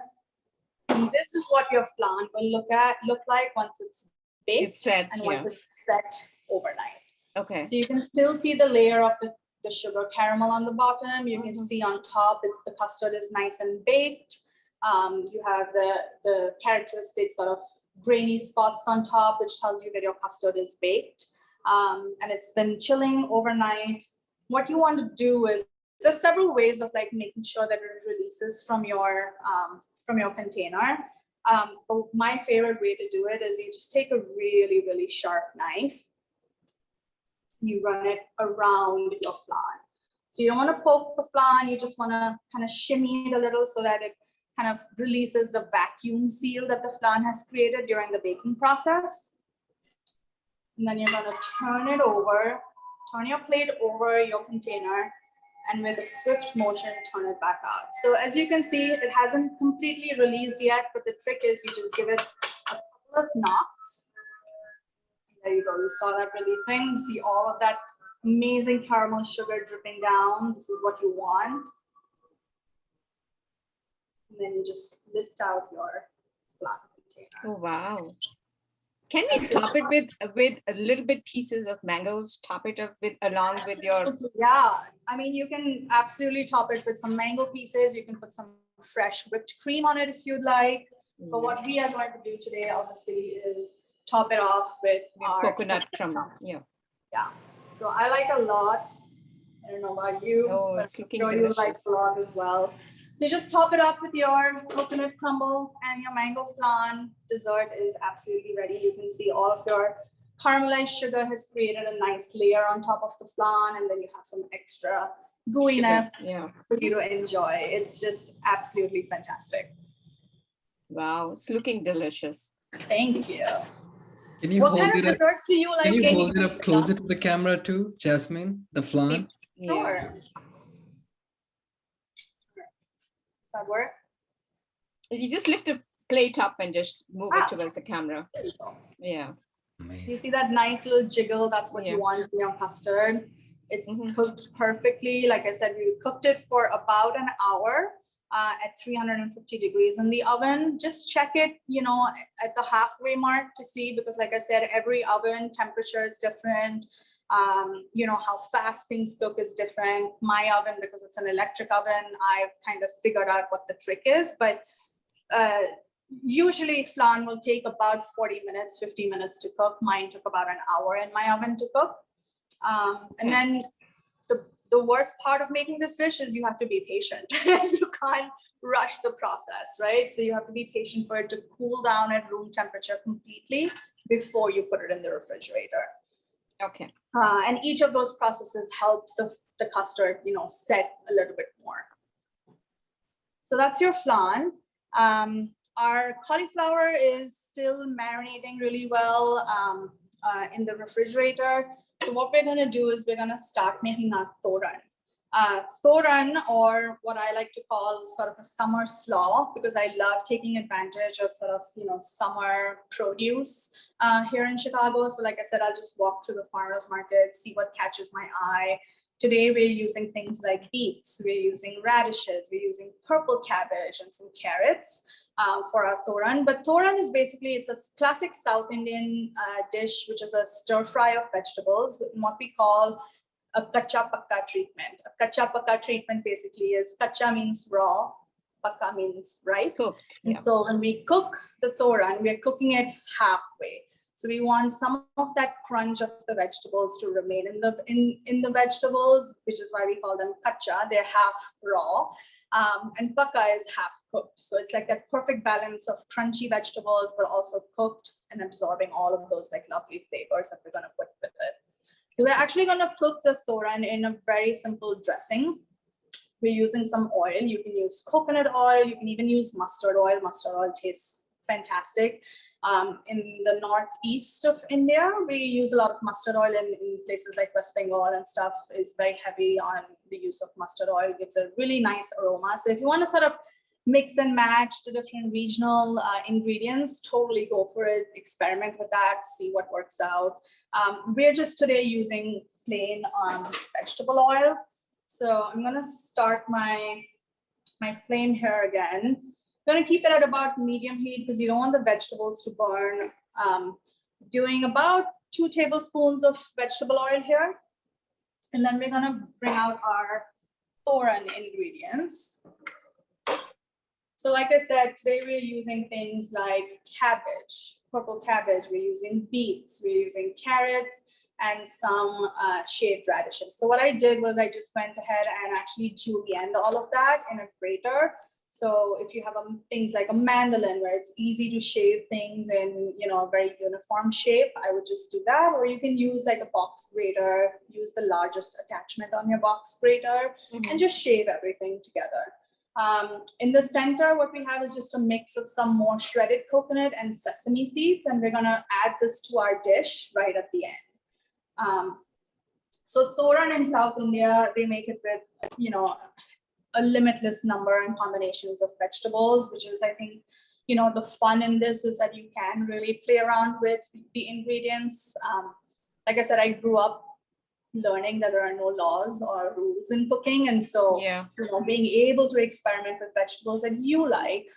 And this is what your flan will look like once it's baked It's set, and yeah. once it's set overnight. Okay. So you can still see the layer of the sugar caramel on the bottom. You can see on top, the custard is nice and baked. You have the characteristic sort of grainy spots on top, which tells you that your custard is baked. And it's been chilling overnight. What you want to do is, there's several ways of like making sure that it releases from your container. But my favorite way to do it is you just take a really, really sharp knife. You run it around your flan. So you don't want to poke the flan, you just want to kind of shimmy it a little so that it kind of releases the vacuum seal that the flan has created during the baking process. And then you're going to turn it over, turn your plate over your container, and with a swift motion, turn it back out. So as you can see, it hasn't completely released yet, but the trick is you just give it a couple of knocks. There you go, you saw that releasing. You see all of that amazing caramel sugar dripping down. This is what you want. And then you just lift out your flan container. Oh, wow. Can you top it with a little bit pieces of mangoes, top it up with along with your... Yeah, I mean, you can absolutely top it with some mango pieces. You can put some fresh whipped cream on it if you'd like. But what we are going to do today, obviously, is top it off with our coconut crumb. Yeah. Yeah. So I like a lot. I don't know about you, Oh, but it's looking I'm sure you like delicious. a lot as well. So just top it up with your coconut crumble and your mango flan. Dessert is absolutely ready. You can see all of your caramelized sugar has created a nice layer on top of the flan, and then you have some extra gooiness for you to enjoy. It's just absolutely fantastic. Wow, it's looking delicious. Thank you. Can you What hold kind of it up? desserts do you like? Can you hold it up closer to the camera too, Jasmine? The flan? Sure. Does that work? You just lift a plate up and just move it towards the camera. There you go. Yeah. You see that nice little jiggle? That's what you want in your custard. It's cooked perfectly. Like I said, we cooked it for about an hour at 350 degrees in the oven. Just check it, you know, at the halfway mark to see, because like I said, every oven temperature is different. You know, how fast things cook is different. My oven, because it's an electric oven, I've kind of figured out what the trick is, but usually flan will take about 40 minutes, 50 minutes to cook. Mine took about an hour in my oven to cook. And then the worst part of making this dish is you have to be patient. You can't rush the process, right? So you have to be patient for it to cool down at room temperature completely before you put it in the refrigerator. Okay. And each of those processes helps the custard, you know, set a little bit more. So that's your flan. Our cauliflower is still marinating really well in the refrigerator. So what we're going to do is we're going to start making our thoran. Thoran, or what I like to call sort of a summer slaw, because I love taking advantage of sort of, you know, summer produce here in Chicago. So like I said, I'll just walk through the farmers market, see what catches my eye. Today, we're using things like beets, we're using radishes, we're using purple cabbage and some carrots for our thoran. But thoran is basically, it's a classic South Indian dish, which is a stir fry of vegetables, what we call a kacha pakka treatment. A kacha pakka treatment basically is, kacha means raw, pakka means right. Cooked. And so when we cook the thoran, we're cooking it halfway. So we want some of that crunch of the vegetables to remain in the vegetables, which is why we call them kacha. They're half raw, and pakka is half cooked. So it's like that perfect balance of crunchy vegetables, but also cooked and absorbing all of those like lovely flavors that we're going to put with it. So we're actually going to cook the thoran in a very simple dressing. We're using some oil. You can use coconut oil. You can even use mustard oil. Mustard oil tastes fantastic. In the northeast of India, we use a lot of mustard oil, and in places like West Bengal and stuff is very heavy on the use of mustard oil. It gives a really nice aroma. So if you want to sort of mix and match the different regional ingredients, totally go for it, experiment with that, see what works out. We're just today using plain vegetable oil. So I'm gonna start my flame here again. I'm gonna keep it at about medium heat because you don't want the vegetables to burn. Doing about 2 tablespoons of vegetable oil here. And then we're gonna bring out our thoran ingredients. So like I said, today we're using things like cabbage, purple cabbage, we're using beets, we're using carrots, and some shaved radishes. So what I did was I just went ahead and actually julienned all of that in a grater. So if you have things like a mandolin where it's easy to shave things in, you know, a very uniform shape, I would just do that. Or you can use like a box grater, use the largest attachment on your box grater, and just shave everything together. In the center, what we have is just a mix of some more shredded coconut and sesame seeds, and we're gonna add this to our dish right at the end. So thoran in South India, they make it with, you know, a limitless number and combinations of vegetables, which is, I think, you know, the fun in this is that you can really play around with the ingredients. Like I said, I grew up learning that there are no laws or rules in cooking, and so you know, being able to experiment with vegetables that you like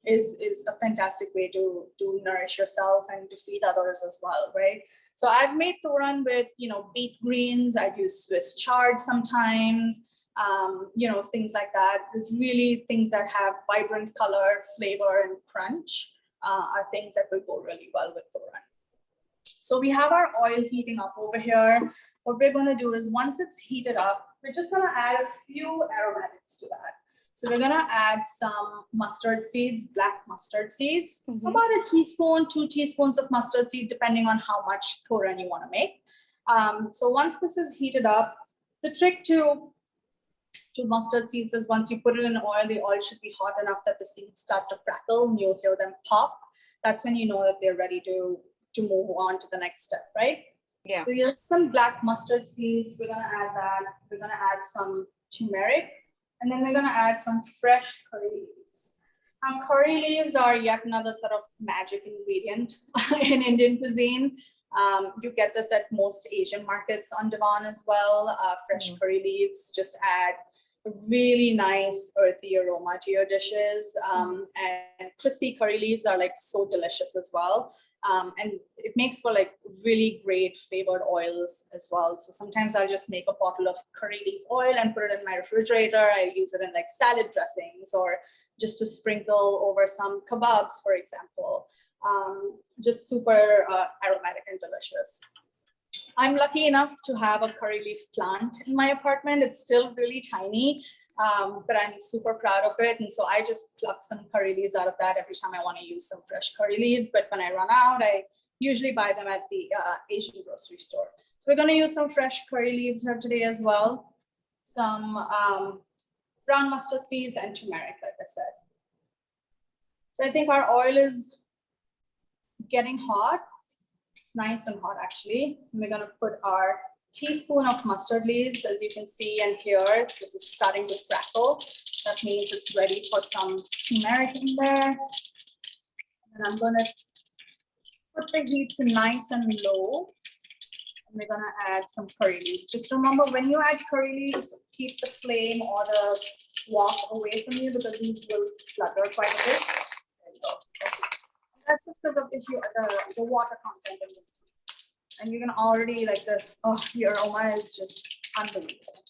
is a fantastic way to nourish yourself and to feed others as well, right? So I've made thoran with, you know, beet greens. I've used Swiss chard sometimes, you know, things like that. It's really things that have vibrant color, flavor, and crunch are things that will go really well with thoran. So we have our oil heating up over here. What we're going to do is once it's heated up, we're just going to add a few aromatics to that. So we're going to add some mustard seeds, black mustard seeds, about a teaspoon, 2 teaspoons of mustard seed, depending on how much thoran you want to make. So once this is heated up, the trick to mustard seeds is once you put it in oil, the oil should be hot enough that the seeds start to crackle and you'll hear them pop. That's when you know that they're ready to move on to the next step, right? Yeah. So you have some black mustard seeds. We're gonna add that. We're gonna add some turmeric, and then we're gonna add some fresh curry leaves. Now, curry leaves are yet another sort of magic ingredient in Indian cuisine. You get this at most Asian markets on Divan as well. Fresh curry leaves just add a really nice earthy aroma to your dishes. And crispy curry leaves are like so delicious as well. And it makes for like really great flavored oils as well. So sometimes I'll just make a bottle of curry leaf oil and put it in my refrigerator. I use it in like salad dressings or just to sprinkle over some kebabs, for example. Just super aromatic and delicious. I'm lucky enough to have a curry leaf plant in my apartment. It's still really tiny, but I'm super proud of it. And so I just pluck some curry leaves out of that every time I want to use some fresh curry leaves. But when I run out, I usually buy them at the Asian grocery store. So we're going to use some fresh curry leaves here today as well. Some brown mustard seeds and turmeric, like I said. So I think our oil is getting hot. It's nice and hot, actually. And we're going to put our teaspoon of mustard leaves. As you can see and hear, this is starting to crackle. That means it's ready for some turmeric in there. And I'm going to put the heat to nice and low. And we're going to add some curry leaves. Just remember, when you add curry leaves, keep the flame or the wok away from you because these will flutter quite a bit. There you go. That's just because of the water content in the leaves. And you can already like this, oh, the aroma is just unbelievable.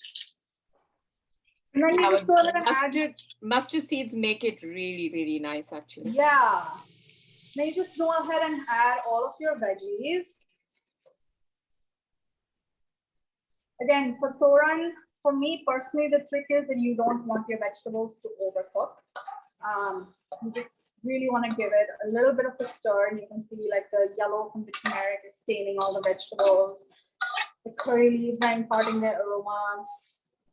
And then you just go ahead and add mustard seeds make it really, really nice, actually. Yeah. Then you just go ahead and add all of your veggies. Again, for thoran, for me personally, the trick is that you don't want your vegetables to overcook. You just really want to give it a little bit of a stir, and you can see like the yellow from the turmeric is staining all the vegetables. The curry leaves are imparting their aroma.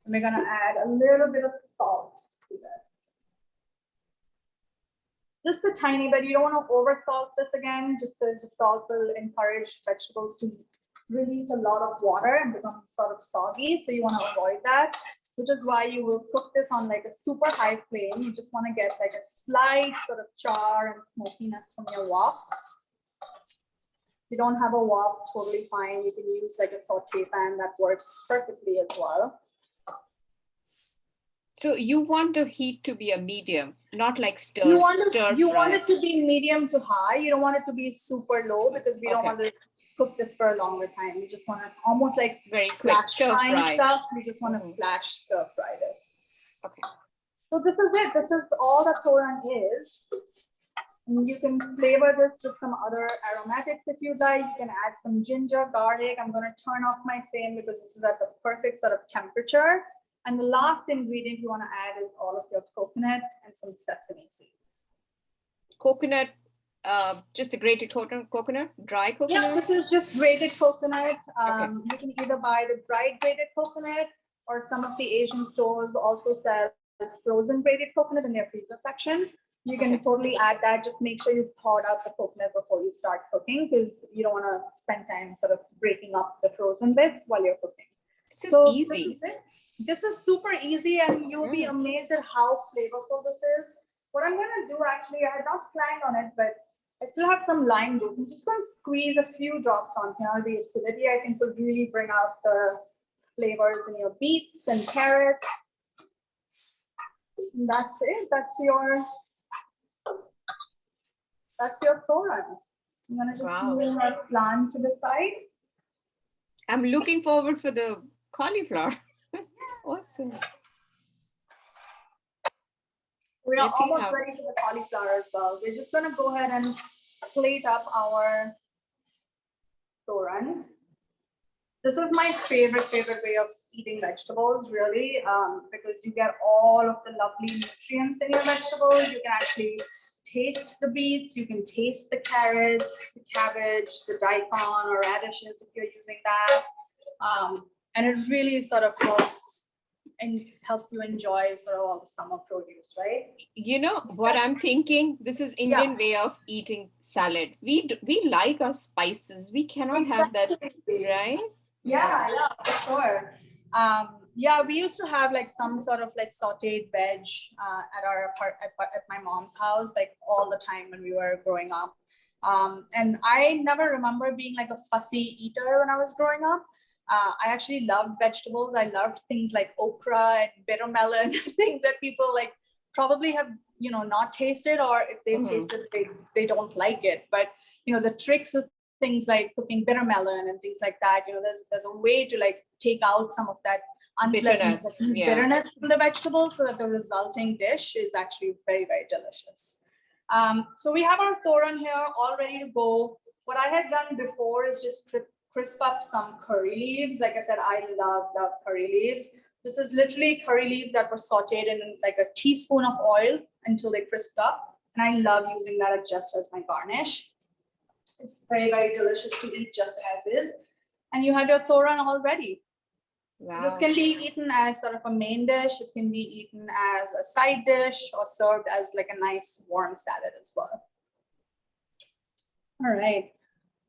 And we're going to add a little bit of salt to this. Just a tiny bit. You don't want to over salt this again, just because the salt will encourage vegetables to release a lot of water and become sort of soggy. So you want to avoid that, which is why you will cook this on like a super high flame. You just want to get like a slight sort of char and smokiness from your wok. If you don't have a wok, totally fine. You can use like a saute pan that works perfectly as well. So you want the heat to be a medium, not like stir You fry. want it to be medium to high. You don't want it to be super low because we don't want to cook this for a longer time. You just want to almost like very quick stir fry stuff. You just want to flash stir fry this. Okay. So this is it. This is all that toran is. And you can flavor this with some other aromatics if you like. You can add some ginger, garlic. I'm going to turn off my flame because this is at the perfect sort of temperature. And the last ingredient you want to add is all of your coconut and some sesame seeds. Coconut, just a grated coconut, dry coconut? Yeah, this is just grated coconut. You can either buy the dried grated coconut, or some of the Asian stores also sell frozen grated coconut in their freezer section. You can totally add that. Just make sure you've thawed out the coconut before you start cooking, because you don't want to spend time sort of breaking up the frozen bits while you're cooking. This is easy. This is super easy, and you'll be amazed at how flavorful this is. What I'm going to do, actually, I had not planned on it, but I still have some lime juice. I'm just going to squeeze a few drops on here. The acidity, I think, will really bring out the flavors in your beets and carrots. And that's it. That's your toran. I'm going to just move our flan to the side. I'm looking forward for the cauliflower. Awesome. We are almost ready for the cauliflower as well. We're just going to go ahead and plate up our toran. This is my favorite way of eating vegetables, really, because you get all of the lovely nutrients in your vegetables. You can actually taste the beets, you can taste the carrots, the cabbage, the daikon or radishes if you're using that. And it really sort of helps you enjoy sort of all the summer produce, right? You know what I'm thinking? This is Indian way of eating salad. We like our spices. We cannot have that, right? Yeah, for sure. Yeah, we used to have like some sort of like sauteed veg at my mom's house, like all the time when we were growing up. And I never remember being like a fussy eater when I was growing up. I actually loved vegetables. I loved things like okra and bitter melon, things that people like probably have, not tasted, or if they've tasted, they don't like it. But, the tricks with things like cooking bitter melon and things like that, there's a way to like take out some of that unpleasant bitterness from the vegetables so that the resulting dish is actually very, very delicious. So we have our toran here all ready to go. What I had done before is just crisp up some curry leaves. Like I said, I love curry leaves. This is literally curry leaves that were sauteed in like a teaspoon of oil until they crisped up. And I love using that just as my garnish. It's very, very delicious to eat just as is. And you have your toran all ready. Wow. So this can be eaten as sort of a main dish. It can be eaten as a side dish or served as like a nice warm salad as well. All right.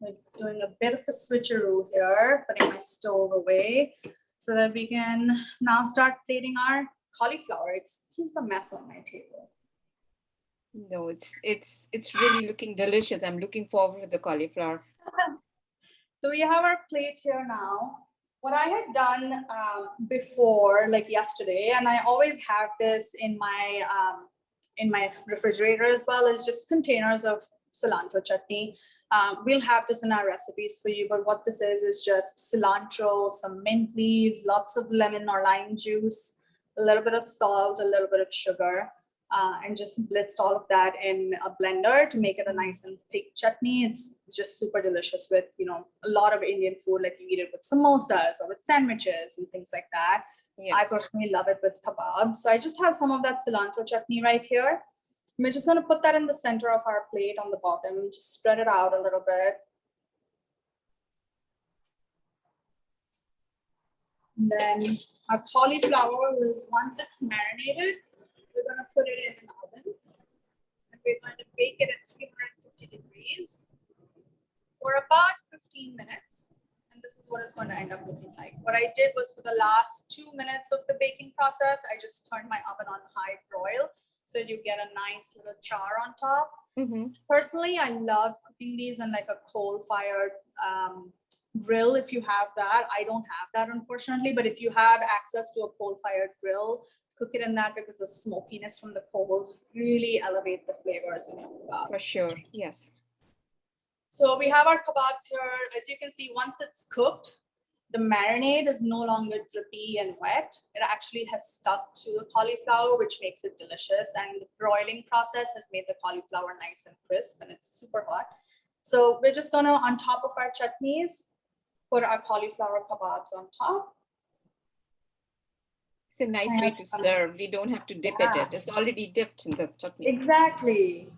We're doing a bit of a switcheroo here, putting my stove away so that we can now start plating our cauliflower. Excuse the mess on my table. No, it's really looking delicious. I'm looking forward to the cauliflower. So we have our plate here now. What I had done before, like yesterday, and I always have this in my refrigerator as well, is just containers of cilantro chutney. We'll have this in our recipes for you, but what this is just cilantro, some mint leaves, lots of lemon or lime juice, a little bit of salt, a little bit of sugar, and just blitzed all of that in a blender to make it a nice and thick chutney. It's just super delicious with, a lot of Indian food, like you eat it with samosas or with sandwiches and things like that. Yes. I personally love it with kebab. So I just have some of that cilantro chutney right here. We're just going to put that in the center of our plate on the bottom, just spread it out a little bit. And then our cauliflower once it's marinated, we're going to put it in an oven. and we're going to bake it at 350 degrees for about 15 minutes. And this is what it's going to end up looking like. What I did was for the last 2 minutes of the baking process, I just turned my oven on high broil so you get a nice little char on top. Personally, I love cooking these in like a coal-fired grill if you have that. I don't have that, unfortunately, but if you have access to a coal-fired grill, cook it in that because the smokiness from the coals really elevate the flavors in your kebab. For sure, yes. So we have our kebabs here. As you can see, once it's cooked, the marinade is no longer drippy and wet. It actually has stuck to the cauliflower, which makes it delicious. And the broiling process has made the cauliflower nice and crisp, and it's super hot. So we're just gonna, on top of our chutneys, put our cauliflower kebabs on top. It's a nice way to serve. We don't have to dip it. It's already dipped in the chutney. Exactly.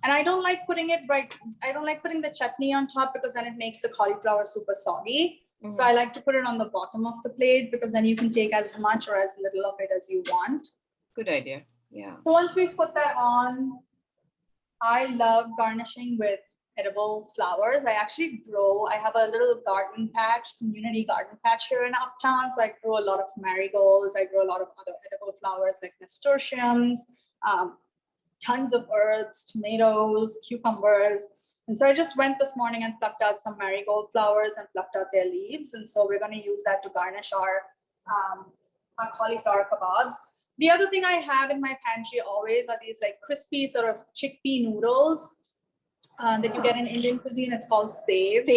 And I don't like putting it right. I don't like putting the chutney on top because then it makes the cauliflower super soggy. So I like to put it on the bottom of the plate because then you can take as much or as little of it as you want. Good idea. Yeah. So once we've put that on, I love garnishing with edible flowers. I actually grow, I have a little garden patch, community garden patch here in Uptown. So I grow a lot of marigolds. I grow a lot of other edible flowers like nasturtiums, tons of herbs, tomatoes, cucumbers. And so I just went this morning and plucked out some marigold flowers and plucked out their leaves. And so we're going to use that to garnish our cauliflower kebabs. The other thing I have in my pantry always are these like crispy sort of chickpea noodles that you get in Indian cuisine. It's called save.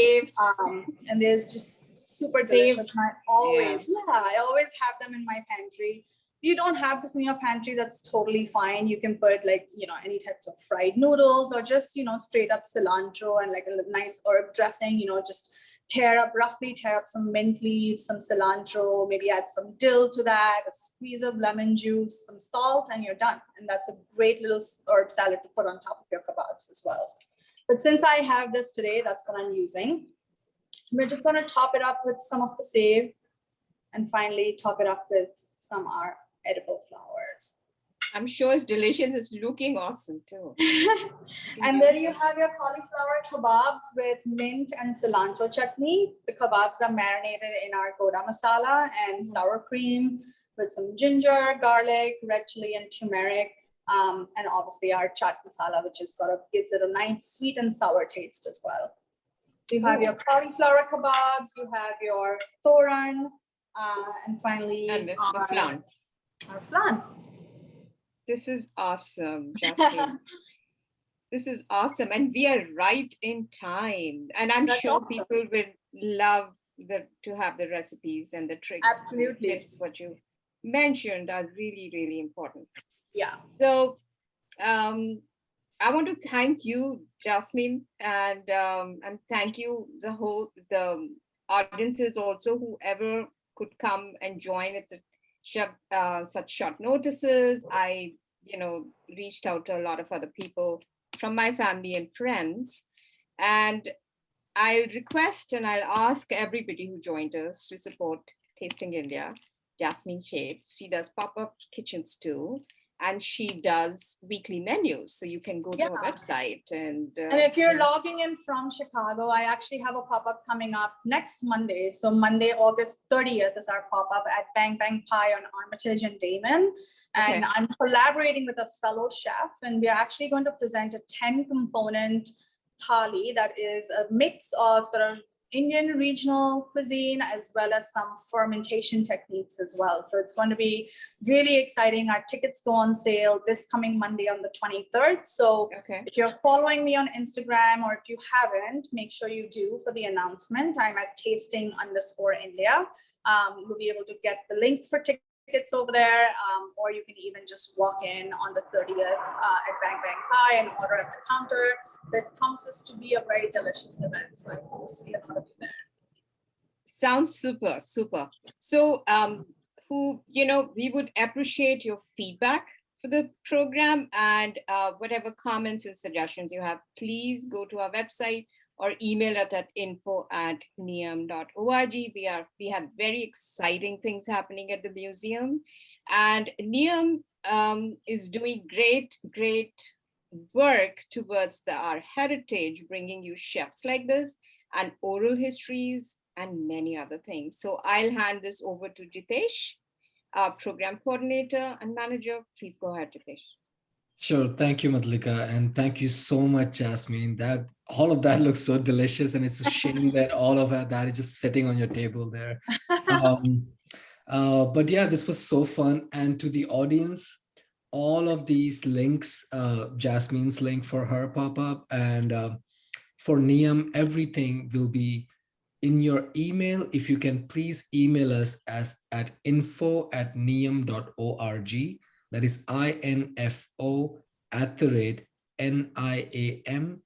And they're just super delicious. And I always have them in my pantry. If you don't have this in your pantry, that's totally fine. You can put like, you know, any types of fried noodles or just, you know, straight up cilantro and like a nice herb dressing, you know, just roughly tear up some mint leaves, some cilantro, maybe add some dill to that, a squeeze of lemon juice, some salt, and you're done. And that's a great little herb salad to put on top of your kebabs as well. But since I have this today, that's what I'm using. We're just going to top it up with some of the save and finally top it up with some our edible flowers. I'm sure it's delicious. It's looking awesome too. And then you have your cauliflower kebabs with mint and cilantro chutney. The kebabs are marinated in our goda masala and sour cream with some ginger, garlic, red chili, and turmeric. And obviously our chaat masala, which is sort of gives it a nice sweet and sour taste as well. So you have your cauliflower kebabs, you have your thoran, and finally and the flan. Our flan. This is awesome, Jasmine. This is awesome. And we are right in time. And I'm That's sure awesome. people will love to have the recipes and the tricks. Absolutely. And tips, what you mentioned are really, really important. Yeah. So I want to thank you, Jasmine, and thank you the audiences also, whoever could come and join at such short notices. I, reached out to a lot of other people from my family and friends, and I'll request and I'll ask everybody who joined us to support Tasting India. Jasmine Sheth, she does pop-up kitchens too, and she does weekly menus. So you can go to her website and if you're logging in from Chicago, I actually have a pop-up coming up next Monday. So Monday, August 30th is our pop-up at Bang Bang Pie on Armitage and Damon. And I'm collaborating with a fellow chef, and we're actually going to present a 10-component thali that is a mix of sort of Indian regional cuisine as well as some fermentation techniques as well. So it's going to be really exciting. Our tickets go on sale this coming Monday on the 23rd. So if you're following me on Instagram, or if you haven't, make sure you do for the announcement. I'm at tasting_India. You'll be able to get the link for tickets over there, or you can even just walk in on the 30th at Bang Bang Pie and order at the counter. That promises to be a very delicious event. So I hope to see a lot of you there. Sounds super, super. So we would appreciate your feedback for the program, and whatever comments and suggestions you have, please go to our website or email us at info@niyam.org. We have very exciting things happening at the museum, and Niyam is doing great work towards our heritage, bringing you chefs like this and oral histories and many other things. So I'll hand this over to Jitesh, our program coordinator and manager. Please go ahead, Jitesh. Sure. Thank you, Madhoolica. And thank you so much, Jasmine. That all of that looks so delicious. And it's a shame that all of that is just sitting on your table there. Um, but yeah, this was so fun. And to the audience, all of these links, Jasmine's link for her pop-up and for Niyam, everything will be in your email. If you can please email us as at info@niyam.org. That is info @niam.org.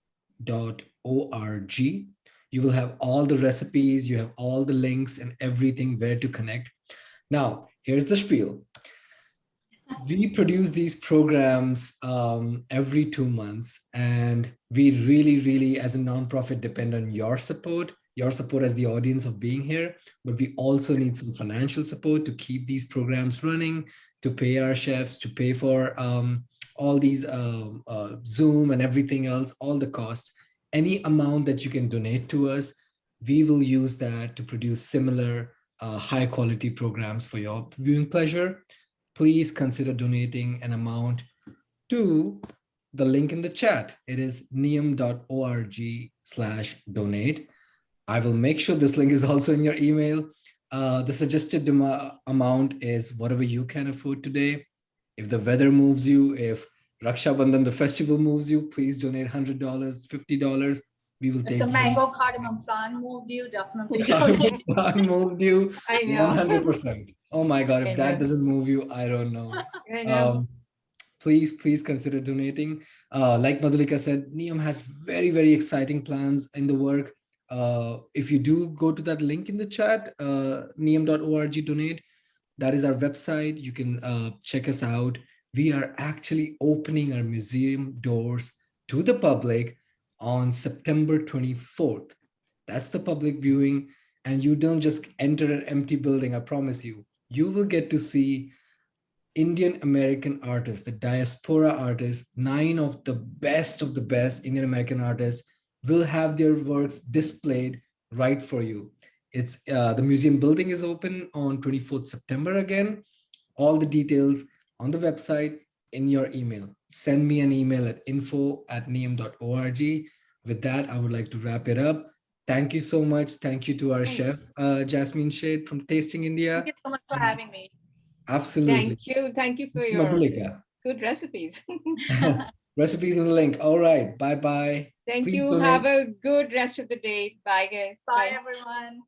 You will have all the recipes, you have all the links and everything where to connect. Now, here's the spiel. We produce these programs every 2 months, and we really, as a nonprofit, depend on your support as the audience of being here. But we also need some financial support to keep these programs running, to pay our chefs, to pay for all these Zoom and everything else, all the costs. Any amount that you can donate to us, we will use that to produce similar high quality programs for your viewing pleasure. Please consider donating an amount to the link in the chat. It is niyam.org/donate. I will make sure this link is also in your email. The suggested amount is whatever you can afford today. If the weather moves you, if Raksha Bandhan, the festival moves you, please donate $100, $50. We will take If the mango cardamom flan moved you, definitely donate. Flan moved you I know. 100%. Oh my God, I if that know. doesn't move you, I don't know. I know. Please consider donating. Like Madhoolica said, Niyam has very exciting plans in the work. If you do go to that link in the chat, niyam.org donate, that is our website. You can check us out. We are actually opening our museum doors to the public on September 24th. That's the public viewing. And you don't just enter an empty building, I promise you. You will get to see Indian American artists, the diaspora artists, 9 of the best Indian American artists will have their works displayed right for you. It's the museum building is open on 24th September again. All the details on the website in your email. Send me an email at info@niyam.org. With that, I would like to wrap it up. Thank you so much. Thank you to our chef, Jasmine Sheth from Tasting India. Thank you so much for having me. Absolutely. Thank you for your Madhoolica. good recipes. Recipes in the link. All right. Bye-bye. Thank Please you. donate. Have a good rest of the day. Bye, guys. Bye, everyone.